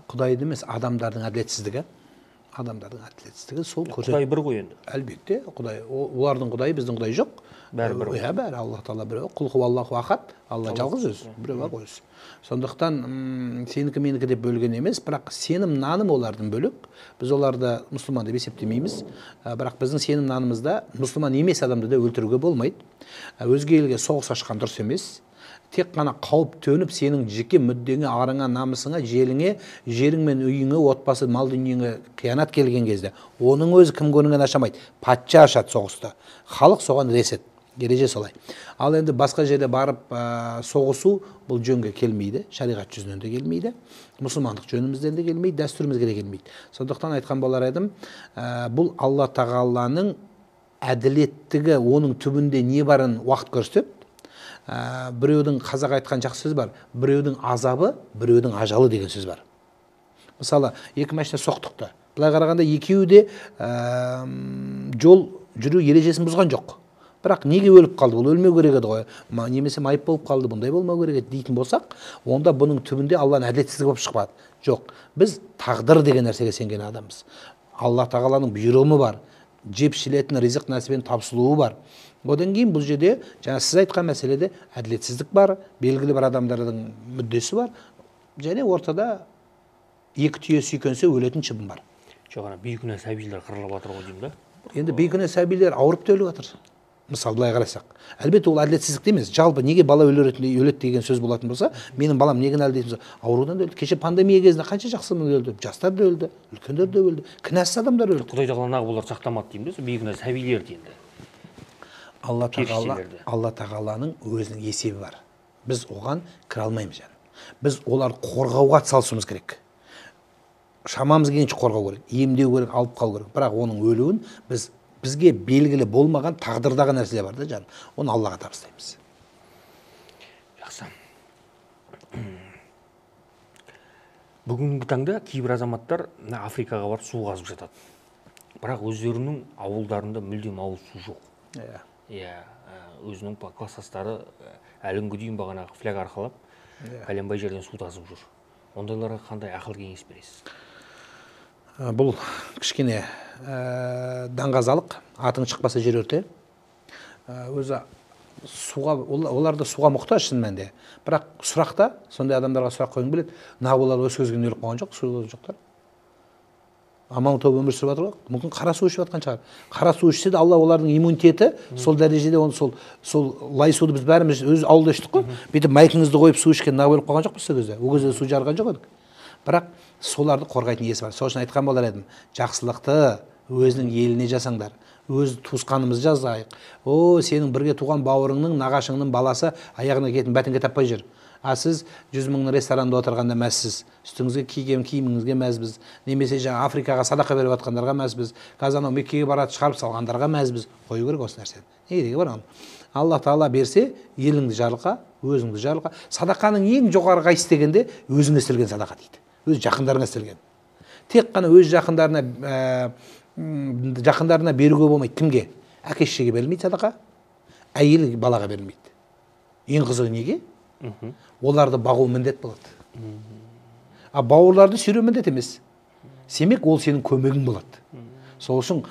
Құдайды емес, адамдардың әділетсіздігі. Сол Құдай бір ғой енді. Әлбетте, Құдай, олардың Құдайы, біздің Құдай жоқ. Бәрі. Бәрі Аллах Тағала біреу. Құл хуаллаху ахад, Алла жалғыз өзі, біреу өзі. Сондықтан сенікі менікі деп бөлген емес, бірақ сенім наным олардың бөлек. Біз оларды мұсылман деп есептемейміз. Бірақ біздің сенім нанымызда мұсылман емес адамды да өлтіруге болмайды. Өзге елге соғыс ашқан дұрыс емес. Тек қана қауіп төніп, сенің жеке мүддеңе, арыңа, намысыңа, желіңе, жерің мен үйіңе, отбасы, мал дүниеңе қиянат келген кезде, оның өзі кім көрінген ашамайды. Патша ашады соғысты. Халық соған ілеседі. Ереже солай. Ал енді басқа жерде барып соғысу бұл жөнге келмейді, шариғат жүзінен де келмейді, мұсылмандық жөнімізден де келмейді, дәстүрімізге де келмейді. Сондықтан айтқан болар едім, бұл Алла Тағаланың әділеттігі, оның түбінде не барын уақыт көрсетеді. Біреудің, қазақ айтқан жақсы сөз бар, біреудің азабы, біреудің ажалы деген сөз бар. Мысалы, екі машина соқтықты. Былай қарағанда екеуі де жол жүру ережесін бұзған жоқ. Бірақ неге өліп қалды? Ол өлмеу керек еді ғой. Немесе майып болып қалды, бұндай болмау керек еді дейтін болсақ, онда бұның түбінде Алланың әділетсіздігі болып шықпады. Жоқ. Біз тағдыр деген нәрсеге сенген адамбыз. Алла Тағаланың бұйрығы бар. Жеп ішілетін ризық нәсібен тапсылуы бар. Одан кейін бұл жерде, жаңа сіз айтқан мәселеде әділетсіздік бар, белгілі бір адамдардың мүддесі бар, және ортада екі түйе сүйкенсе өлетін шыбын бар. Жоқ, бейкүнә сәбилер қырылып жатыр ғой деймін да. Енді бейкүнә сәбилер ауырып та өліп жатыр. Мысалы, былай қарасақ. Әлбетте ол әділетсіздік емес. Жалпы неге бала өледі деген сөз болатын болса, менің балам неге өлді дейтін болса, аурудан да өлді. Кеше пандемия кезінде қанша жақсы өлді, жастар да өлді, үлкендер де өлді, кінәсіз адамдар өлді. Құдай Тағала бұлар сақтамады деймін де, бейкүнә сәбилер дейді. Алла Тағаланың өзінің есебі бар. Біз оған кіре алмаймыз және. Біз олар қорғауға атсалысуымыз керек. Шамамыз келгенше қорғау керек, емдеу керек, алып қалу керек. Бірақ оның өлуін біз бізге белгілі болмаған тағдырдағы нәрселер бар да жаным. Оны Аллаға табыстаймыз. Жақсы. Бүгінгі таңда кейбір азаматтар Африкаға барып су қазып жатады. Бірақ өздерінің ауылдарында мүлдем ауыз су жоқ. Иә, өзінің кластастары әлі күнге дейін бағанағы фляг арқалап пәленбай жерден су тасып жүр. Ондайларға қандай ақыл кеңес бересіз? Бұл кішкене даңғазалық, атың шықпаса жер өрте. Өзі суға, оларды суға мұқтаж шын мәнінде. Бірақ сұрақта, сондай адамдарға сұрақ қойғым келеді. Олар өз көзген өліп қалған жоқ, су жоқтар. Аман топ өмір сүріп жатыр ғой. Мүмкін қара су ішіп жатқан шығар. Қара су ішсе де Алла олардың иммунитеті сол дәрежеде, оны сол лай суды біз бәріміз өз ауылда іштік қой. Бүйтіп майкаңызды қойып су ішкен өліп қалған жоқ біз сол кезде. Ол кезде су жарған жоқ едік. Бірақ соларды қорғайтын иесі бар. Сол үшін айтқан болар едім, жақсылықты өзінің еліне жасаңдар. Өз туысқанымызды жазайық. Сенің бірге туған бауырыңның, нағашыңның баласы аяғына кетін бәтінге таппай жүр. Сіз 100 мыңның ресторанда отырғанда мәзсіз. Үстіңізге киген киіміңізге мәзбіз. Немесе жаңа Африкаға садақа беріп жатқандарға мәзбіз. Қазір анау Меккеге барады шығарып салғандарға мәзбіз. Қою керек осы нәрсені. Неге бар оны? Алла Тағала берсе, еліңді жарылқа, өзіңді жарылқа. Садақаның ең жоғары қайсысы дегенде өзіңе істелген садақа дейді. Өз жақындарыңа істелген. Тек қана өз жақындарына беруге болмайды. Кімге? Әке-шешеге берілмейді садақа, әйел балаға берілмейді. Ең қызығы неге? Оларды бағу міндет болады. Бауырларды сүйреу міндет емес. Семек ол сенің көмегің болады. Сол үшін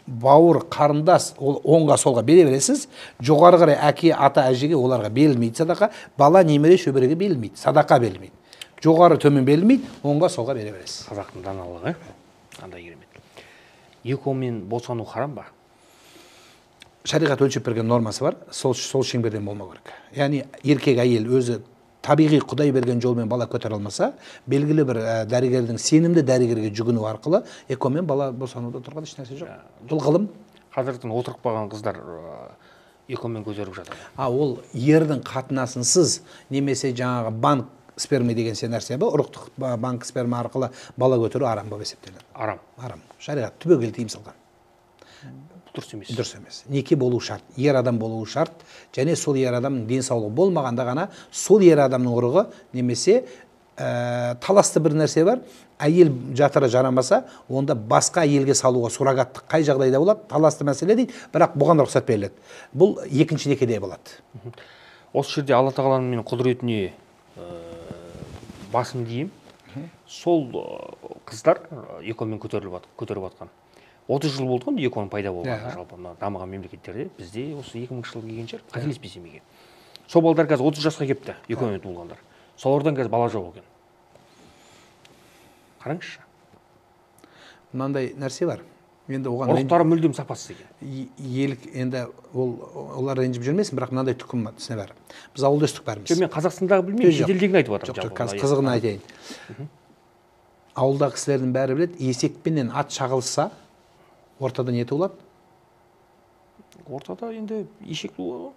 бауыр, қарындас, ол оңға солға бере бересіз. Жоғары қарай әке, ата, әжеге оларға берілмейді садақа. Бала, немере, шөбереге берілмейді. Садақа берілмейді. Жоғары төмен берілмейді, оңға солға бере бересіз. Қазақтың даналығы, андай керемет. Екеуімен босану харам ба? Шариғат өлшеп берген нормасы бар, сол шеңберден болмау керек. Яғни еркек әйел өзі табиғи Құдай берген жолмен бала көтере алмаса, белгілі бір дәрігердің, сенімді дәрігерге жүгіну арқылы екеуімен бала босануда тұрған еш нәрсе жоқ. Бұл ғылым. Қазірдің отырып қалған қыздар екеуімен көтеріп жатыр. Ол ердің қатынасынсыз немесе жаңағы банк сперма деген нәрсе бар, ұрықтық банк сперма арқылы бала көтеру арам болып есептеледі. Арам. Шариғат түбегейлі тыйым салған. Дұрыс емес. Неке болу шарт, ер адам болуы шарт, және сол ер адамның денсаулығы болмағанда ғана сол ер адамның ұрығы немесе таласты бір нәрсе бар, әйел жатыры жарамаса, онда басқа әйелге салуға суррогаттық қай жағдайда болады, таласты мәселе дейді, бірақ бұған рұқсат беріледі. Бұл екінші некеде болады. Осы жерде Алла Тағаланың менің құдіретіне басым дейім, сол қыздар екеуімен көтеріп жатқан. 30 жыл болды ғой екеуінің пайда болған, жалпы дамыған мемлекеттерде, бізде осы 2000 жылға келген шығар, қателеспесем егер. Сол балдар қазір 30 жасқа келіпті, екеуімен туылғандар. Солардан қазір бала жоқ екен. Қараңызшы. Мынандай нәрсе бар. Енді оған ұрықтары мүлдем сапасыз екен. Елік енді олар ренжіп жүрмесін, бірақ мынандай түкім түсіне бар. Біз ауылда өстік бәріміз. Мен қазақстандағы білмеймін, шетелдегін айтып жатырмын. Жоқ, қызығын айтайын. Ауылдағы кісілердің бәрі біледі, есекпенен ат шағылса, ортада не туылады? Ортада енді ешек туылады.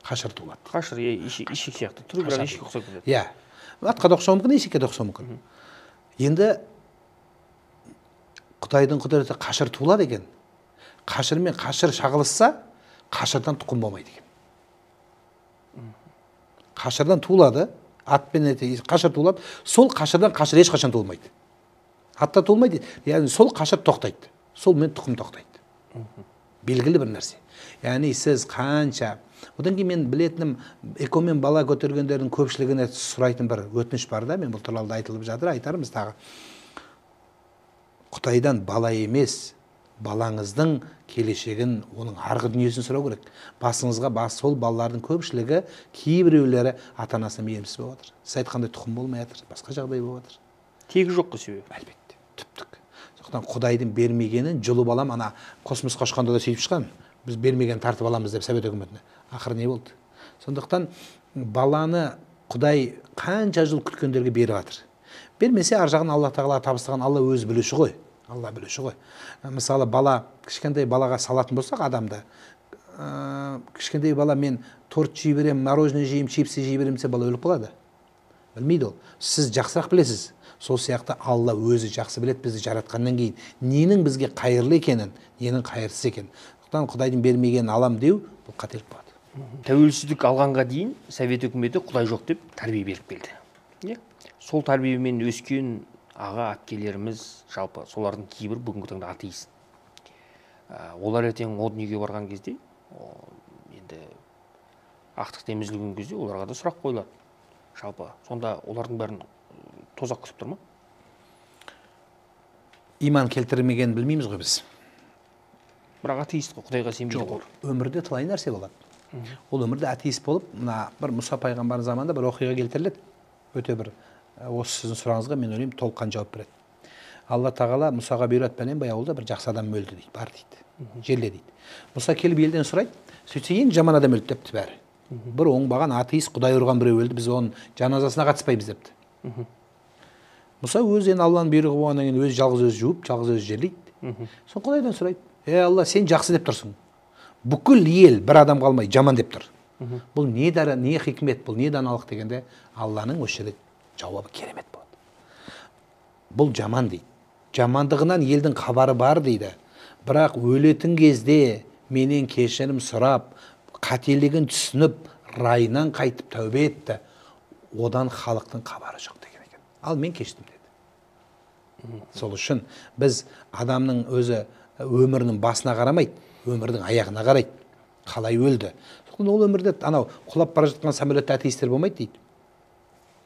Қашыр туылады. Қашыр, ешек сияқты. Түрі бірақ ешек ұқсап кетеді. Иә. Атқа да ұқсауы мүмкін, ешекке де ұқсауы мүмкін. Енді Құдайдың құдіреті қашыр туылады екен. Қашыр мен қашыр шағылысса, қашырдан тұқым болмайды екен. Қашырдан туылады, атпен қашыр туылады. Сол қашырдан қашыр ешқашан туылмайды. Атта туылмайды, яғни сол қашыр тоқтайды. Сол мен тұқым тоқтайды. Белгілі бір нәрсе. Яғни сіз қанша, одан кейін мен білетінім, екеуімен бала көтергендердің көпшілігіне сұрайтын бір өтініш бар да, мен бұл туралы айтылып жатыр, айтармыз тағы. Құдайдан бала емес, балаңыздың келешегін, оның арғы дүниесін сұрау керек. Басыңызға сол балалардың көпшілігі, кейбіреулері ата-анасына мейірімсіз болып жатыр. Сіз айтқандай тұқым болмай жатыр, басқа жағдай болып жатыр. Тегі жоқ қой себебі. Әлбетте, түптік. Сондықтан Құдайдың бермегенін жұлып алам, ана космосқа ұшқанда да сөйтіп шыққан. Біз бермеген тартып аламыз деп Совет үкіметіне. Ақыры не болды? Сондықтан баланы Құдай қанша жыл күткендерге беріп жатыр. Бермесе ар жағын Алла Тағала табыстаған, Алла өзі білуші ғой. Алла білуші ғой. Мысалы бала, кішкентай балаға салатын болсақ адамды, кішкентай бала мен торт жей берем, мороженое жеймін, чипсы жей берем десе бала өліп қалады. Білмейді ол. Сіз жақсырақ білесіз. сол сияқты Алла өзі жақсы білет бізді жаратқаннан кейін ненің бізге қайырлы екенін, ненің қайырсыз екенін. Сондықтан Құдайдың бермегенін алам деу бұл қателік болады. Тәуелсіздік алғанға дейін Совет үкіметі Құдай жоқ деп тәрбие беріп келді. Сол тәрбиемен өскен аға әпкелеріміз, жалпы солардың кейбір бүгінгі таңда атеист. Олар ертең о дүниеге барған кезде, енді ақтық демі үзілген кезде оларға да сұрақ қойылады. Жалпы сонда олардың бәрін тозақ күтіп тұр ма? Иман келтірмегенін білмейміз ғой біз. Бірақ атеист қой, Құдайға сенбейді ғой. Өмірде талай нәрсе болады. Ол өмірде атеист болып, мына бір Мұса пайғамбардың заманында бір оқиға келтіріледі. Өте бір осы сіздің сұрағыңызға мен ойлаймын толыққан жауап береді. Алла тағала Мұсаға бұйырады, бәлем бай ауылда бір жақсы адам өлді дейді, бар дейді, жерде дейді. Мұса келіп елден сұрайды, сөйтсе ең жаман адам өлді депті бәрі. Бір оңбаған атеист, Құдай ұрған біреу өлді, біз оның жаназасына қатыспаймыз депті. Мұса өзі енді Алланың бұйрығы болғаннан кейін өзі жалғыз өзі жуып, жалғыз өзі жерлейді. Соң Құдайдан сұрайды, Алла, сен жақсы деп тұрсың. Бүкіл ел бір адам қалмай жаман деп тұр. Бұл не дара, не хикмет, бұл не даналық дегенде Алланың осы жерде жауабы керемет болады. Бұл жаман дейді. Жамандығынан елдің хабары бар дейді. Бірақ өлетін кезде менен кешірім сұрап, қателігін түсініп, райынан қайтып тәубе етті. Одан халықтың хабары жоқ деген екен. Ал мен кештім деді. Сол үшін біз адамның өзі өмірінің басына қарамайды, өмірдің аяғына қарайды. Қалай өлді? Ол өмірде анау құлап бара жатқан самолетте атеистер болмайды дейді.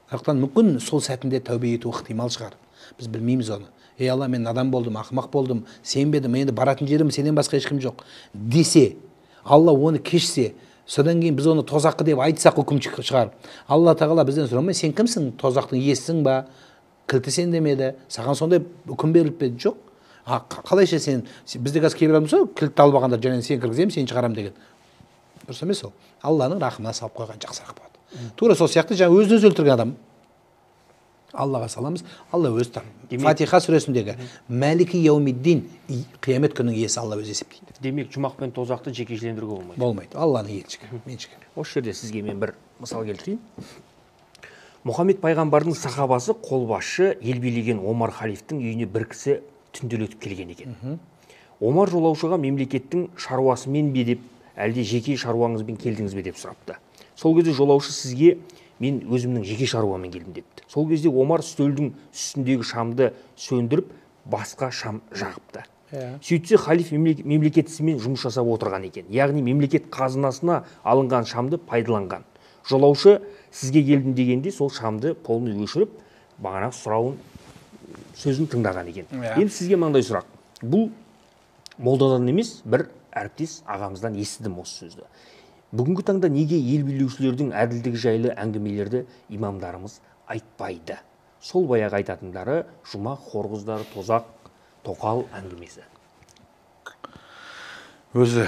Сондықтан мүмкін сол сәтінде тәубе ету ықтимал шығар. Біз білмейміз оны. Алла, мен надан болдым, ақымақ болдым, сенбедім, енді баратын жерім сенен басқа ешкім жоқ десе, Алла оны кешсе, содан кейін біз оны тозақы деп айтсақ үкім шығар. Алла тағала бізден сұрамай, сен кімсің? Тозақтың иесісің ба? Кілті сен демеді, саған сондай үкім беріліп пе? Жоқ. Қалайша сен, бізде қазір кейбір адам болса, кілтті алып алғандар, және сен кіргіземін, сен шығарам деген. Дұрыс емес ол. Алланың рахымына салып қойған жақсырақ болады. Тура сол сияқты жаңа өзін-өзі өлтірген адам. Аллаға саламыз, Алла өзі тұр. Фатиха сүресіндегі Мәлики яумиддин, қиямет күнінің иесі Алла өзі есептейді. Демек, жұмақ пен тозақты жекешелендіруге болмайды. Болмайды. Алланың меншігі. Осы жерде сізге мен бір мысал келтірейін. Мұхаммед пайғамбардың сахабасы қолбасшы ел билеген Омар халифтің үйіне бір кісі түнделетіп келген екен. Омар жолаушыға мемлекеттің шаруасымен бе деп, әлде жеке шаруаңызбен келдіңіз бе деп сұрапты. Сол кезде жолаушы сізге мен өзімнің жеке шаруаммен келдім депті. Сол кезде Омар үстелдің үстіндегі шамды сөндіріп, басқа шам жағыпты. Сөйтсе халиф мемлекетісімен жұмыс жасап отырған екен. Яғни мемлекет қазынасына алынған шамды пайдаланған. Жолаушы сізге келдім дегенде сол шамды полный өшіріп, бағанағы сұрауын сөзін тыңдаған екен. Енді сізге мынандай сұрақ. Бұл молдадан емес, бір әріптес ағамыздан естідім осы сөзді. Бүгінгі таңда неге ел билеушілердің әділдігі жайлы әңгімелерді имамдарымыз айтпайды? Сол баяғы айтатындары жұмақ, хорғыздар, тозақ, тоқал әңгімесі. Өзі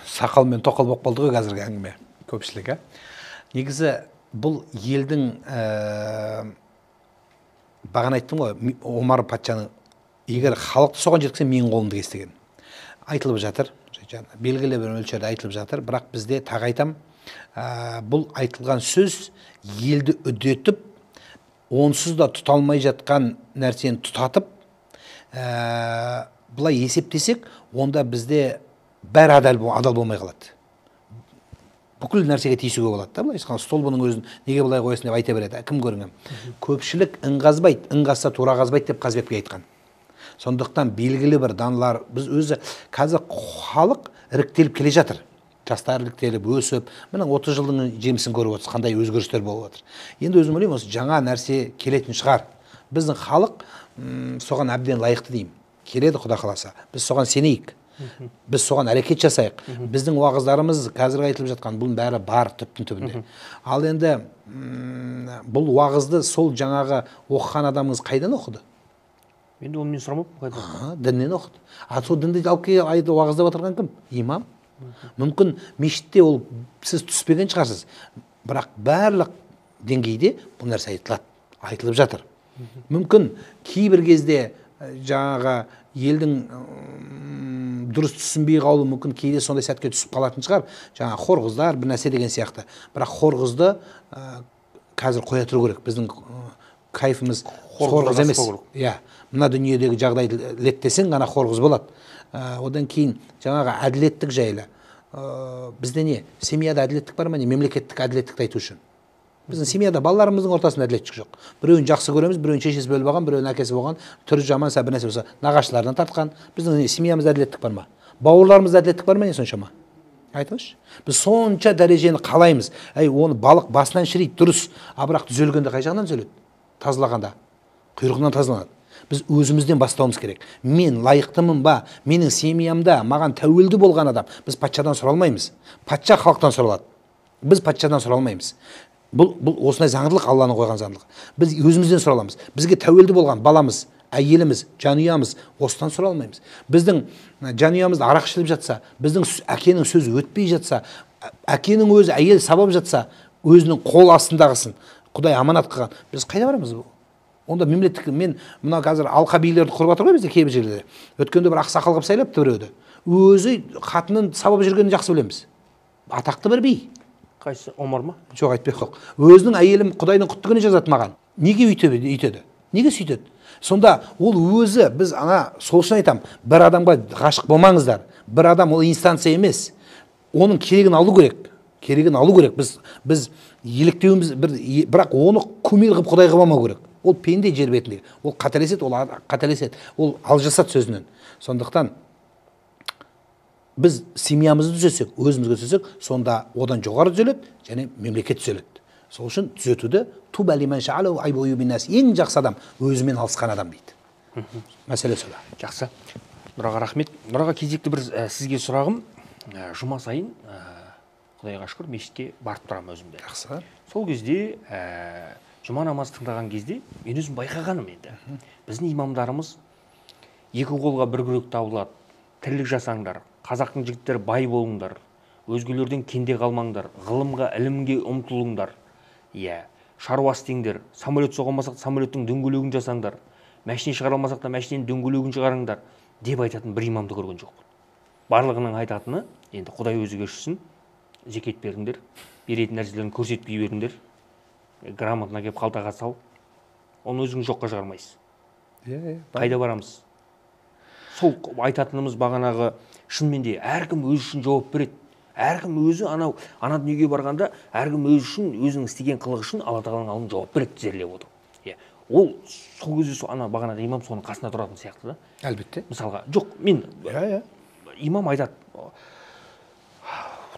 сақал мен тоқал болып қалды ғой қазіргі әңгіме көпшілігі. Негізі бұл елдің бағана айттым ғой, Омар патшаның егер халықты соған жеткізсе менің қолымды кестеген. Айтылып жатыр. Белгілі бір мөлшерде айтылып жатыр, бірақ бізде тағы айтам, бұл айтылған сөз елді үдетіп, онсыз да тұталмай жатқан нәрсені тұтатып, бұлай есептесек, онда бізде бәрі адал болмай қалады. Бүкіл нәрсеге тиісуге болады да, былай стол бұның өзін неге бұлай қоясың деп айта береді. Кім көрінген? Көпшілік ыңғазбайды, ыңғазса тура қазбайды деп Қазбекке айтқан. Сондықтан белгілі бір данлар, біз өзі қазір халық іріктеліп келе жатыр. Жастар іріктеліп, өсіп, мына 30 жылдың жемісін көріп отырсыз, қандай өзгерістер болып жатыр. Енді өзім ойлаймын, осы жаңа нәрсе келетін шығар. Біздің халық соған әбден лайықты деймін. Келеді Құда қаласа. Біз соған сенейік. Біз соған әрекет жасайық. Біздің уағыздарымыз қазіргі айтылып жатқан бұның бәрі бар түптің түбінде. Ал енді бұл уағызды сол жаңағы оқыған адамыңыз қайдан оқыды? Енді оны мен сұрамаппын қайдан? Діннен оқыды. Сол дінді алып келіп уағыздап отырған кім? Имам. Мүмкін мешітте ол сіз түспеген шығарсыз. Бірақ барлық деңгейде бұл нәрсе айтылып жатыр. Мүмкін кейбір кезде жаңағы елдің дұрыс түсінбей қалуы мүмкін кейде сондай сәтке түсіп қалатын шығар. Жаңа хорғыздар бір нәрсе деген сияқты. Бірақ хорғызды қазір қоя тұру керек. Біздің кайфымыз хорғыз емес. Иә, мына дүниедегі жағдайды реттесең ғана хорғыз болады. Одан кейін жаңағы әділеттік жайлы. Бізде не? Семьяда әділеттік бар ма? Не мемлекеттік әділеттікті айту үшін? Біздің семьяда балаларымыздың ортасында әділеттік жоқ. Біреуін жақсы көреміз, біреуін шешесі бөліп алған, біреуін әкесі болған, түрі жаман, бір нәрсе болса, нағашыларынан тартқан. Біздің семьямызда әділеттік бар ма? Бауырларымызда әділеттік бар ма не соншама? Айтыңызшы. Біз сонша дәрежені қалаймыз. Оны балық басынан шірейді, дұрыс. Бірақ түзелгенде қай жағынан түзеледі? Тазалағанда. Құйрығынан тазаланады. Біз өзімізден бастауымыз керек. Мен лайықтымын ба? Менің семьямда маған тәуелді болған адам. Біз патшадан сұралмаймыз. Патша халықтан сұралады. Біз патшадан сұралмаймыз. Бұл осындай заңдылық, Алланың қойған заңдылық. Біз өзімізден сұраламыз. Бізге тәуелді болған баламыз, әйеліміз, жанұямыз осыдан сұралмаймыз. Біздің жанұямызда арақ ішіліп жатса, біздің әкенің сөзі өтпей жатса, әкенің өзі әйел сабап жатса, өзінің қол астындағысын Құдай аманат қылған. Біз қайда барамыз? Онда мемлекеттік, мен мына қазір алқа билерді құрып жатыр ғой бізде кейбір жерлерде. Өткенде бір ақсақал қылып сайлапты біреуді. Өзі қатынын сабап жүргенін жақсы білеміз. Атақты бір би. Қайсы, Омар ма? Жоқ, айтпай қоқ. Өзінің әйелім Құдайдың құттығын жазады маған. Неге үйтеді? Неге сөйтеді? Сонда ол өзі, біз сол үшін айтам, бір адамға ғашық болмаңыздар. Бір адам ол инстанция емес. Оның керегін алу керек. Біз еліктеуіміз, бірақ оны көмел қылып Құдай қылып алмау керек. Ол пенде жер бетіндегі. Ол қателеседі. Ол алжасады сөзінен. Сондықтан біз семьямызды түзесек, өзімізге түзесек, сонда одан жоғары түзеледі, және мемлекет түзеледі. Сол үшін түзетуді ең жақсы адам өзімен алысқан адам дейді. Мәселе солай. Жақсы. Нұраға рахмет. Нұраға кезекті бір сізге сұрағым, жұма сайын Құдайға шүкір мешітке барып тұрамын өзімде. Жақсы. Сол кезде жұма намазы тыңдаған кезде мен өзім байқағаным енді. Біздің имамдарымыз екі қолға бір күрек табылады. Тірлік жасаңдар. Қазақтың жігіттері бай болыңдар. Өзгелерден кенде қалмаңдар. Ғылымға, ілімге ұмтылыңдар. Иә, шаруа істеңдер. Самолет соғылмасақ, самолеттің дөңгелегін жасаңдар. Мәшіне шығарылмасақ та мәшіненің дөңгелегін шығарыңдар деп айтатын бір имамды көрген жоқпын. Барлығының айтатыны, енді Құдай өзі кешірсін, зекет беріңдер, беретін нәрселерін көрсетпей беріңдер, грамотно кеп қалтаға сал, оны өзің жоққа шығармайсыз. Қайда барамыз? Сол айтатынымыз бағанағы шынымен де әркім өзі үшін жауап береді. Әркім өзі ана дүниеге барғанда әркім өзі үшін, өзінің істеген қылығы үшін Алла тағаланың алдында жауап береді тізерлеп отыр. Ол сол кезде бағанағы имам соның қасында тұратын сияқты да. Әлбетте. Мысалға, жоқ, мен имам айтады,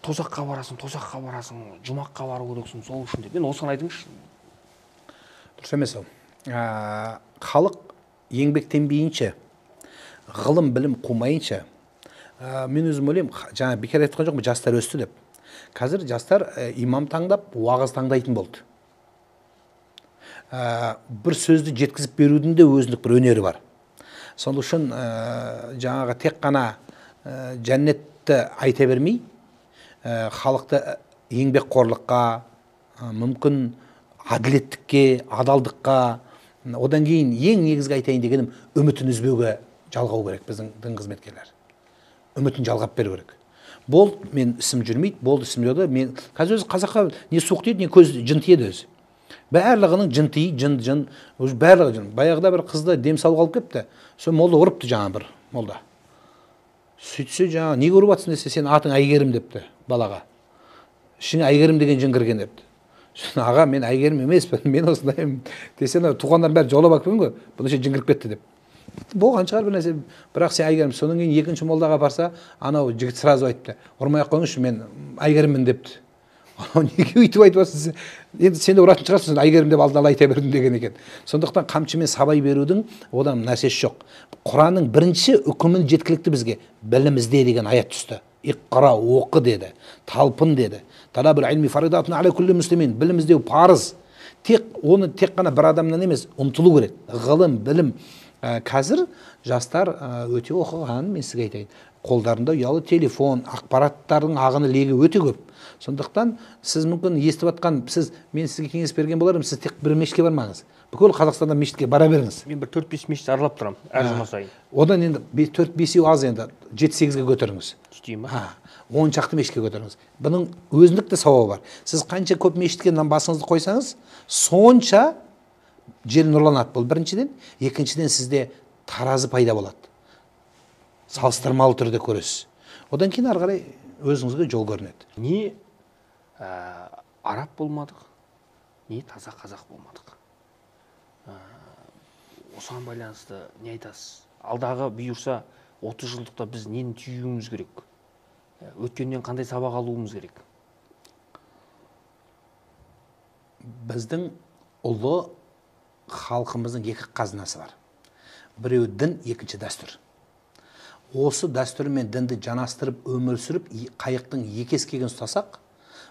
тозаққа барасың, жұмаққа бару керексің, сол үшін деп. Мен осыны айтыңызшы. Дұрыс емес ол. Халық еңбектенбейінше, ғылым білім қумайынша, мен өзім ойлаймын, жаңа бекер айтқан жоқпын, жастар өсті деп. Қазір жастар имам таңдап, уағыз таңдайтын болды. Бір сөзді жеткізіп берудің де өзіндік бір өнері бар. Сол үшін жаңағы тек қана жәннетті айта бермей, халықты еңбекқорлыққа, мүмкін әділеттікке, адалдыққа, одан кейін ең негізгі айтайын дегенім үмітін үзбеуге жалғау керек біздің дін қызметкерлер. Үмітін жалғап беру керек. Болды, мен ісім жүрмейді, болды, ісім жүрді. Мен қазір өзі қазаққа не суық дейді, не көз жын тиеді өзі. Барлығының жын тиі, жын, барлығы жын. Баяғыда бір қызды дем салып алып кепті. Сол молда ұрыпты жаңа бір молда. Сөйтсе жаңа неге ұрып атсың десе, сен атың Әйгерім депті балаға. Ішіңе Әйгерім деген жын кірген депті. Аға, мен Әйгерім емеспін, мен осындаймын. Десен, туғандар бәрі жолап акпен ғой, бұны ше жын кіріп кетті деп. Болған шығар бір нәрсе, бірақ сен Әйгерім. Содан кейін екінші молдаға барса, анау жігіт сразу айтты. Ұрмай ақ қойыңызшы, мен Әйгеріммін депті. Неге өйтіп айтып отырсың? Енді сен де ұратын шығарсың, Әйгерім деп алдын ала айта бердің деген екен. Сондықтан қамшымен сабай берудің одан нәрсесі жоқ. Құранның бірінші үкімін жеткілікті бізге. Білім ізде деген аят түсті. Иқра, оқы деді, талпын деді. Талабул илми фаридатун аля кулли муслимин. Білім іздеу парыз. Оны тек қана бір адамнан емес, ұмтылу керек. Ғылым, білім. Қазір жастар өте оқыған, мен сізге айтайын. Қолдарында ұялы телефон, ақпараттардың ағыны легі өте көп. Сондықтан сіз мүмкін естіп атқан, мен сізге кеңес берген боларым, сіз тек бір мешітке бармаңыз. Бүкіл Қазақстанда мешітке бара беріңіз. Мен бір 4-5 мешіт аралап тұрам, әр жұма сайын. Одан енді 4-5 аз, енді 7-8-ге көтеріңіз. Жетейін ба? 10 шақты мешітке көтеріңіз. Бұның өзіндік те сауабы бар. Сіз қанша көп мешітке басыңызды қойсаңыз, сонша жер нұрланады. Бұл біріншіден. Екіншіден сізде таразы пайда болады. Салыстырмалы түрде көресіз. Одан кейін ары қарай өзіңізге жол көрінеді. Не араб болмадық, не таза қазақ болмадық. Осыған байланысты не айтасыз? Алдағы бұйырса 30 жылдықта біз нені түйуіміз керек? Өткеннен қандай сабақ алуымыз керек? Біздің ұлы халқымыздың екі қазынасы бар. Біреуі дін, екінші дәстүр. Осы дәстүр мен дінді жанастырып, өмір сүріп, қайықтың екі ескегін ұстасақ,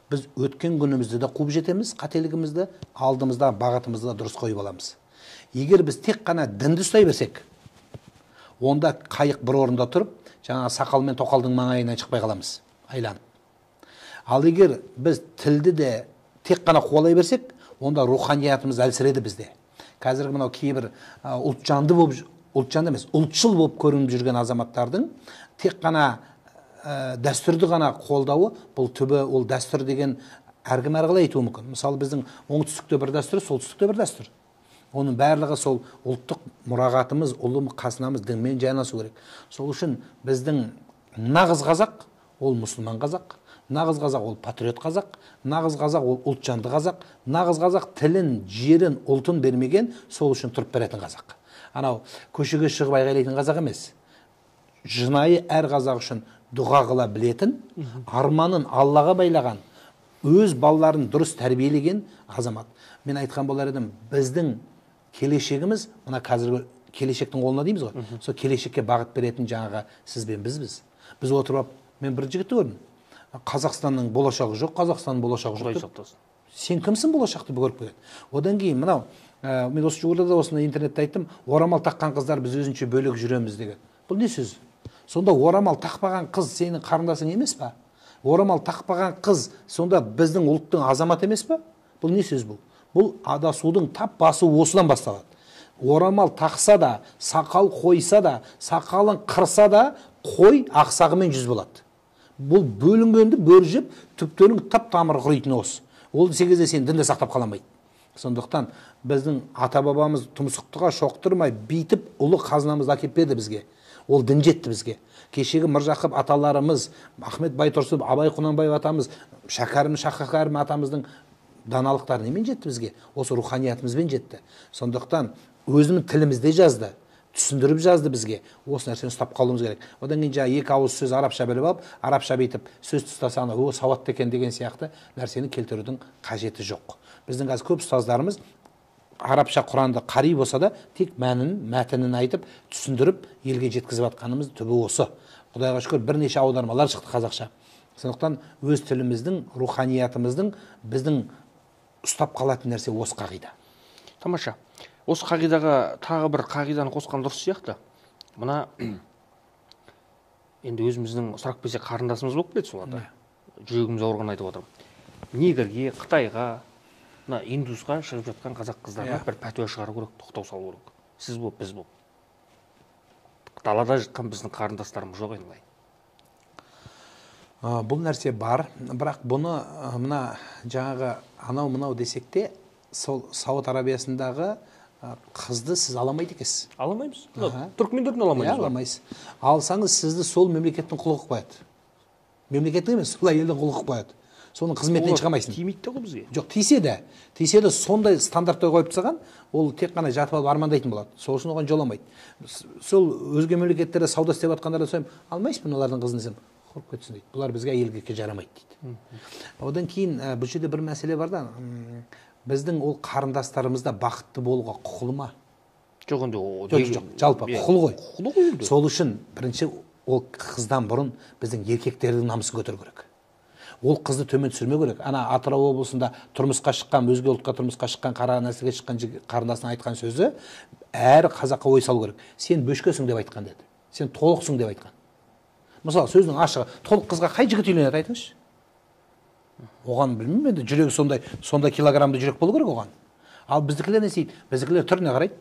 біз өткен күнімізді де қуып жетеміз, қателігімізді, алдымызда бағытымызды да дұрыс қойып аламыз. Егер біз тек қана дінді ұстай берсек, онда қайық бір орында тұрып, жаңа сақал мен тоқалдың маңайынан шықпай қаламыз, айланып. Ал егер біз тілді де тек қана қуалай берсек, онда руханиятымыз әлсіреді бізде. Қазіргі мынау кейбір ұлтжанды емес, ұлтшыл болып көрініп жүрген азаматтардың тек қана дәстүрді ғана қолдауы, бұл түбі ол дәстүр деген әркім әрқалай айтуы мүмкін. Мысалы біздің оңтүстікте бір дәстүр, солтүстікте бір дәстүр. Оның барлығы сол ұлттық мұрағатымыз, ұлы қазынамыз дінмен жанасу керек. Сол үшін біздің нағыз қазақ ол мұсылман қазақ, нағыз қазақ ол патриот қазақ, нағыз қазақ ол ұлтжанды қазақ, нағыз қазақ тілін, жерін, ұлтын бермеген, сол үшін тұрып беретін қазақ. Анау көшеге шығып айғайлайтын қазақ емес. Жынайы әр қазақ үшін дұға қыла білетін, арманын Аллаға байлаған, өз балаларын дұрыс тәрбиелеген азамат. Мен айтқан болар едім, біздің келешегіміз, мына қазіргі келешектің қолына дейміз ғой. Сол келешекке бағыт беретін жаңағы сіз бен бізбіз. Біз отырып, мен бір жігітті көрдім. Қазақстанның болашағы жоқ, Қазақстанның болашағы жоқ. Сен кімсің болашақты көріп келген? Одан кейін мынау, мен осы жуырда да осыны интернетте айттым, орамал таққан қыздар біз өзінше бөлек жүреміз деген. Бұл не сөз? Сонда орамал тақпаған қыз сенің қарындасың емес па? Орамал тақпаған қыз сонда біздің ұлттың азаматы емес па? Бұл не сөз бұл? Бұл адасудың тап басы осыдан басталады. Орамал тақса да, сақал қойса да, сақалын қырса да, қой ақсағымен жүз болады. Бұл бөлінгенді бөржіп, түптерің тап тамыр құрайтын осы. Ол сегізде сен дінді сақтап қаламайды. Сондықтан біздің ата-бабамыз тұмсықтыға шоқтырмай, бейтіп ұлы қазынамызды әкеп берді бізге. Ол дін жетті бізге. Кешегі Міржақып аталарымыз, Ахмет Байтұрсынов, Абай Құнанбаев атамыз, Шәкәрім Шақақәрім атамыздың даналықтары немен жетті бізге? Осы руханиятымызбен жетті. Сондықтан өзінің тілімізде жазды, түсіндіріп жазды бізге. Осы нәрсені ұстап қалуымыз керек. Одан кейін жаңа екі ауыз сөз арабша біліп алып, арабша бейтіп сөз тұстасаң, о сауатты екен деген сияқты нәрсені келтірудің қажеті жоқ. Біздің қазір көп ұстаздарымыз арабша Құранды қари болса да тек мәтінін айтып, түсіндіріп, елге жеткізіп жатқанымыз түбі осы. Құдайға шүкір бірнеше аудармалар шықты қазақша. Сондықтан өз тіліміздің, руханиятымыздың біздің ұстап қалатын нәрсе осы қағида. Тамаша. Осы қағидаға тағы бір қағиданы қосқан дұрыс сияқты. Мына енді өзіміздің сұрақ берсе қарындасымыз болып келеді соларда. Жүрегіміз ауырған айтып отырмын. Негрге, Қытайға, мына индусқа шығып жатқан қазақ қыздарға бір пәтуа шығару керек, тоқтау салу керек. Сіз болып, біз болып. Далада жатқан біздің қарындастарымыз жоқ енді. Бұл нәрсе бар, бірақ бұны мына жаңағы анау мынау десек те, сол Сауд Арабиясындағы қызды сіз аламайды екенсіз. Аламаймыз. Түркмендерден аламаймыз. Аламайсыз. Алсаңыз сізді сол мемлекеттің құлы қылып қояды. Мемлекеттің емес, сол елдің құлы қылып қояды. Соның қызметінен шығамайсың. Тимейді де ғой бізге. Жоқ, тисе де сондай стандартта қойып тастаған, ол тек қана жатып алып армандайтын болады. Сол үшін оған жоламайды. Сол өзге мемлекеттерде сауда істеп жатқандарға сөйлем, алмайсың олардың қызын десем, құрып кетсін дейді. Бұлар бізге әйелге жарамайды дейді. Одан кейін бұл жерде бір мәселе бар да, біздің ол қарындастарымызда бақытты болуға құқылы ма? Жоқ, енді жоқ, жалпы құқылы ғой. Құқылы ғой. Сол үшін бірінші ол қыздан бұрын біздің еркектердің намысын көтеру керек. Ол қызды төмен түсірмеу керек. Ана Атырау облысында тұрмысқа шыққан, өзге ұлтқа тұрмысқа шыққан, қара нәсілге шыққан қарындасына айтқан сөзі әр қазаққа ой салу керек. Сен бөшкесің деп айтқан деді. Сен толықсың деп айтқан. Мысалы, сөздің ашығы, толық қызға қай жігіт үйленеді айтыңызшы? Оған білмеймін енді, жүрегі сондай килограммды жүрек болу керек оған. Ал біздікілер не істейді? Біздікілер түріне қарайды,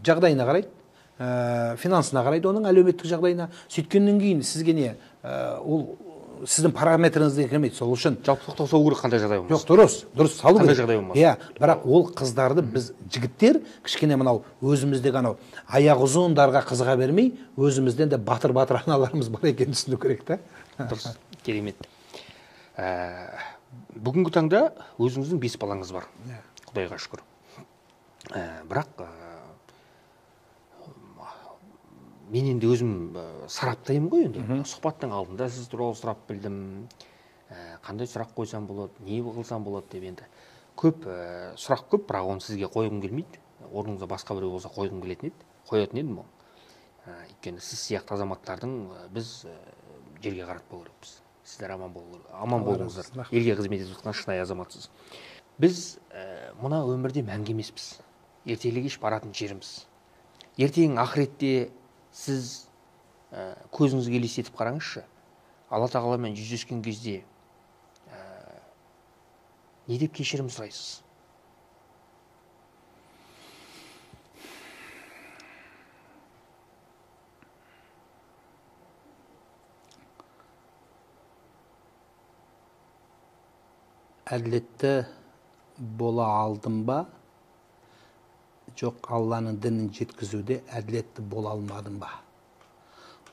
жағдайына қарайды, финансына қарайды, оның әлеуметтік жағдайына. Сөйткеннен кейін сізге не, ол сіздің параметріңізге кірмейді. Сол үшін жалпы тоқтау керек қандай жағдай болмасын. жоқ, дұрыс салу Қандай керек. жағдай болмасын. Иә, бірақ ол қыздарды біз жігіттер кішкене мынау өзіміздегі анау аяқ ұзындарға қызыға бермей, өзімізден де батыр аналарымыз бар екенін түсіну керек та. Дұрыс, керемет. Бүгінгі таңда өзіңіздің 5 балаңыз бар. Құдайға шүкір. Бірақ мен енді өзім сараптаймын ғой енді. Сұхбаттың алдында сіз туралы сұрап білдім. Қандай сұрақ қойсам болады, не қылсам болады деп енді. Көп сұрақ көп, бірақ оны сізге қойғым келмейді. Орныңызда басқа біреу болса қойғым келетін еді. Қоятын едім ол. Өйткені сіз сияқты азаматтардың біз жерге қаратпау керекпіз. Сіздер аман болыңыздар. Елге қызмет етіп жатқан шынайы азаматсыз. Біз мына өмірде мәңгі емеспіз. Ертелі кеш баратын жеріміз. Ертең ақыретте сіз көзіңізге елестетіп қараңызшы. Алла тағаламен жүздескен кезде не деп кешірім сұрайсыз? Әділетті бола алдым ба? Жоқ, Алланың дінін жеткізуде әділетті бола алмадым ба?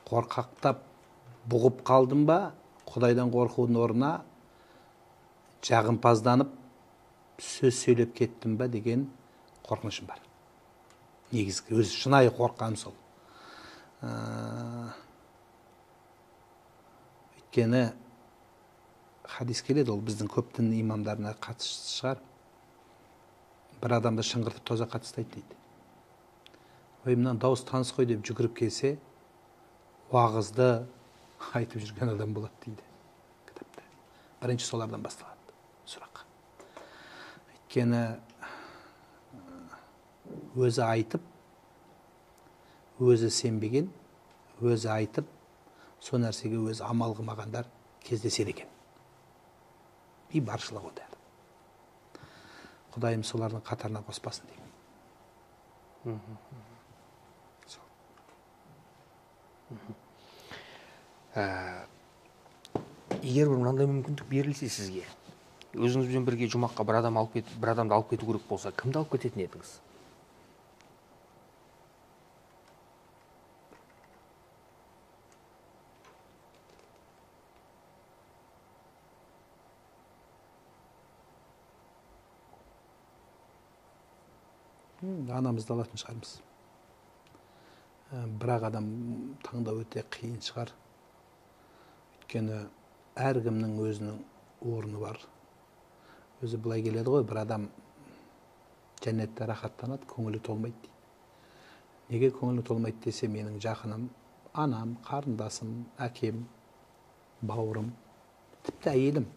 Қорқақтап бұғып қалдым ба? Құдайдан қорқудың орнына жағымпазданып сөз сөйлеп кеттім ба деген қорқынышым бар. Негізгі өз шынайы қорққаным сол. Өйткені хадис келеді, ол біздің көп дін имамдарына қатысты шығар. Бір адамды шыңғыртып тозаққа тастайды дейді. Ой, мынау дауыс таныс қой деп жүгіріп келсе, уағызды айтып жүрген адам болады дейді кітапта. Бірінші солардан басталады сұрақ. Өйткені өзі айтып, өзі сенбеген, өзі айтып, сол нәрсеге өзі амал қылмағандар кездеседі екен. И баршылық ода. Құдайым солардың қатарына қоспасын деймін. Егер бір мынандай мүмкіндік берілсе сізге, өзіңізбен бірге жұмаққа бір адамды алып кету керек болса, кімді алып кететін едіңіз? Анамызды алатын шығармыз. Бірақ адам таңдау өте қиын шығар. Өйткені әркімнің өзінің орны бар. Өзі былай келеді ғой, бір адам жәннетте рахаттанады, көңілі толмайды дейді. Неге көңілі толмайды десе, менің жақыным, анам, қарындасым, әкем, бауырым, тіпті әйелім,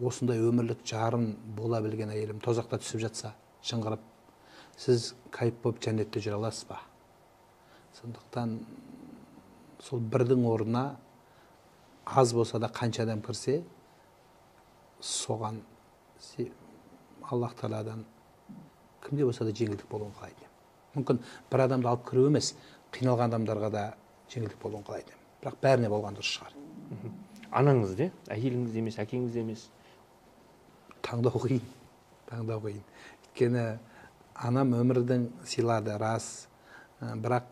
осындай өмірлік жарын бола білген әйелім тозақта түсіп жатса, шыңғырып, сіз кайып болып жәннетте жүре аласыз ба? Сондықтан сол бірдің орнына аз болса да қанша адам кірсе, соған Аллах Тағаладан кімде болса да жеңілдік болуын қалайды. Мүмкін бір адамды алып кіру емес, қиналған адамдарға да жеңілдік болуын қалайды. Бірақ бәріне болған дұрыс шығар. Анаңыз де, әйеліңіз емес, әкеңіз емес? Таңдау қиын. Өйткені анам өмірдің сыйлады, рас. Бірақ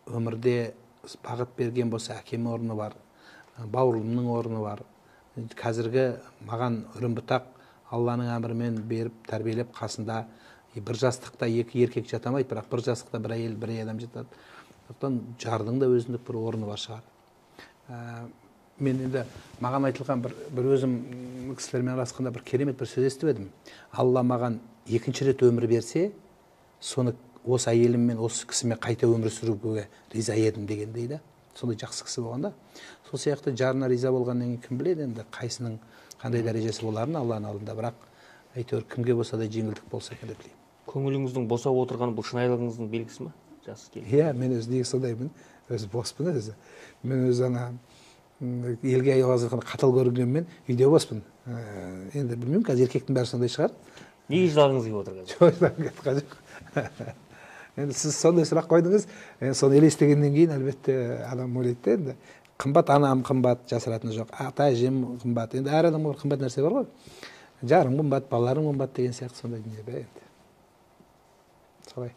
өмірде бағыт берген болса, әкем орны бар, бауырымның орны бар. Қазіргі маған үрімбітақ Алланың әмірімен беріп, тәрбиелеп, қасында бір жастықта екі еркек жатамайды, бірақ бір жастықта бір әйел, бір адам жатады. Сондықтан жардың да өзіндік бір орны бар шығар. Мен енді маған айтылған бір өзім кісілермен арасында бір керемет бір сөз естіп едім. Алла маған екінші рет өмір берсе, соны осы әйеліммен, осы кісімен қайта өмір сүруге риза едім деген дейді. Сондай жақсы кісі болғанда. Сол сияқты жарына риза болғаннан кейін кім біледі енді қайсының қандай дәрежесі боларын Алланың алдында, бірақ әйтеуір кімге болса да жеңілдік болса екен деп тілеймін. Көңіліңіздің босап отырғаны бұл шынайылығыңыздың белгісі ме? Жасы келді. Иә, мен өзі неге сондаймын, өзі боспын өзі. Мен өзі ана елге аяғыз қатал көрінгенмен үйде боспын. Енді білмеймін, қазір еркектің бәрі сондай шығар. Неге жылағыңыз келіп отыр қазір? Енді сіз сондай сұрақ қойдыңыз, соны елестегеннен кейін әлбетте адам ойлайды да, енді Қымбат анам қымбат, жасыратыны жоқ. Ата әжем қымбат. Енді әр адамға бір қымбат нәрсе бар ғой. Жарым қымбат, балаларым қымбат деген сияқты сондай дүние да енді. Солай.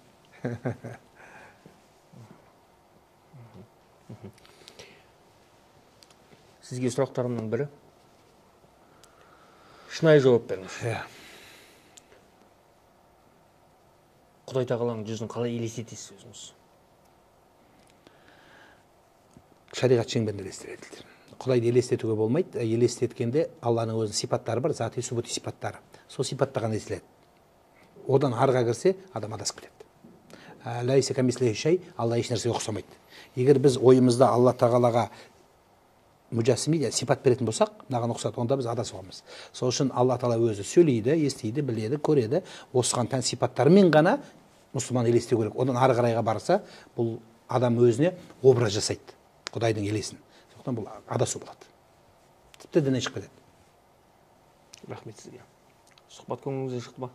Сізге сұрақтарымның бірі. Шынайы жауап беріңіз. Құдай тағаланың жүзін қалай елестетесіз өзіңіз? Шариғат шеңберінде елестетеді. Құдайды елестетуге болмайды. Елестеткенде Алланың өзінің сипаттары бар, зати субути сипаттары. Сол сипатта ғана естіледі. Одан арыға кірсе, адам адасып кетеді. Лайса камислихи шей, Алла еш нәрсеге ұқсамайды. Егер біз ойымызда Алла тағалаға мүжәссими, сипат беретін болсақ, мынаған ұқсат, онда біз адасуымыз. Сол үшін Алла тағала өзі сөйлейді, естиді, біледі, көреді. Осыған тән сипаттарымен ғана мұсылман елестеу керек. Одан ары қарайға барса, бұл адам өзіне образ жасайды. Құдайдың елесін. Сондықтан бұл адасу болады. Тіпті діннен шығып кетеді. Рахмет сізге. Сұхбат көңіліңізден шықты ма?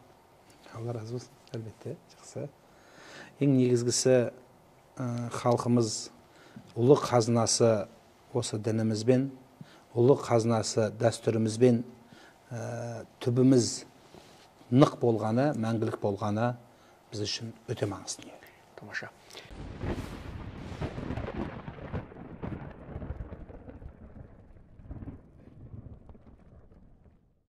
Алла разы болсын. Әлбетте, жақсы. Ең негізгісі халқымыз ұлы қазынасы осы дінімізбен, ұлы қазынасы дәстүрімізбен түбіміз нық болғаны, мәңгілік болғаны біз үшін өте маңызды. Тамаша.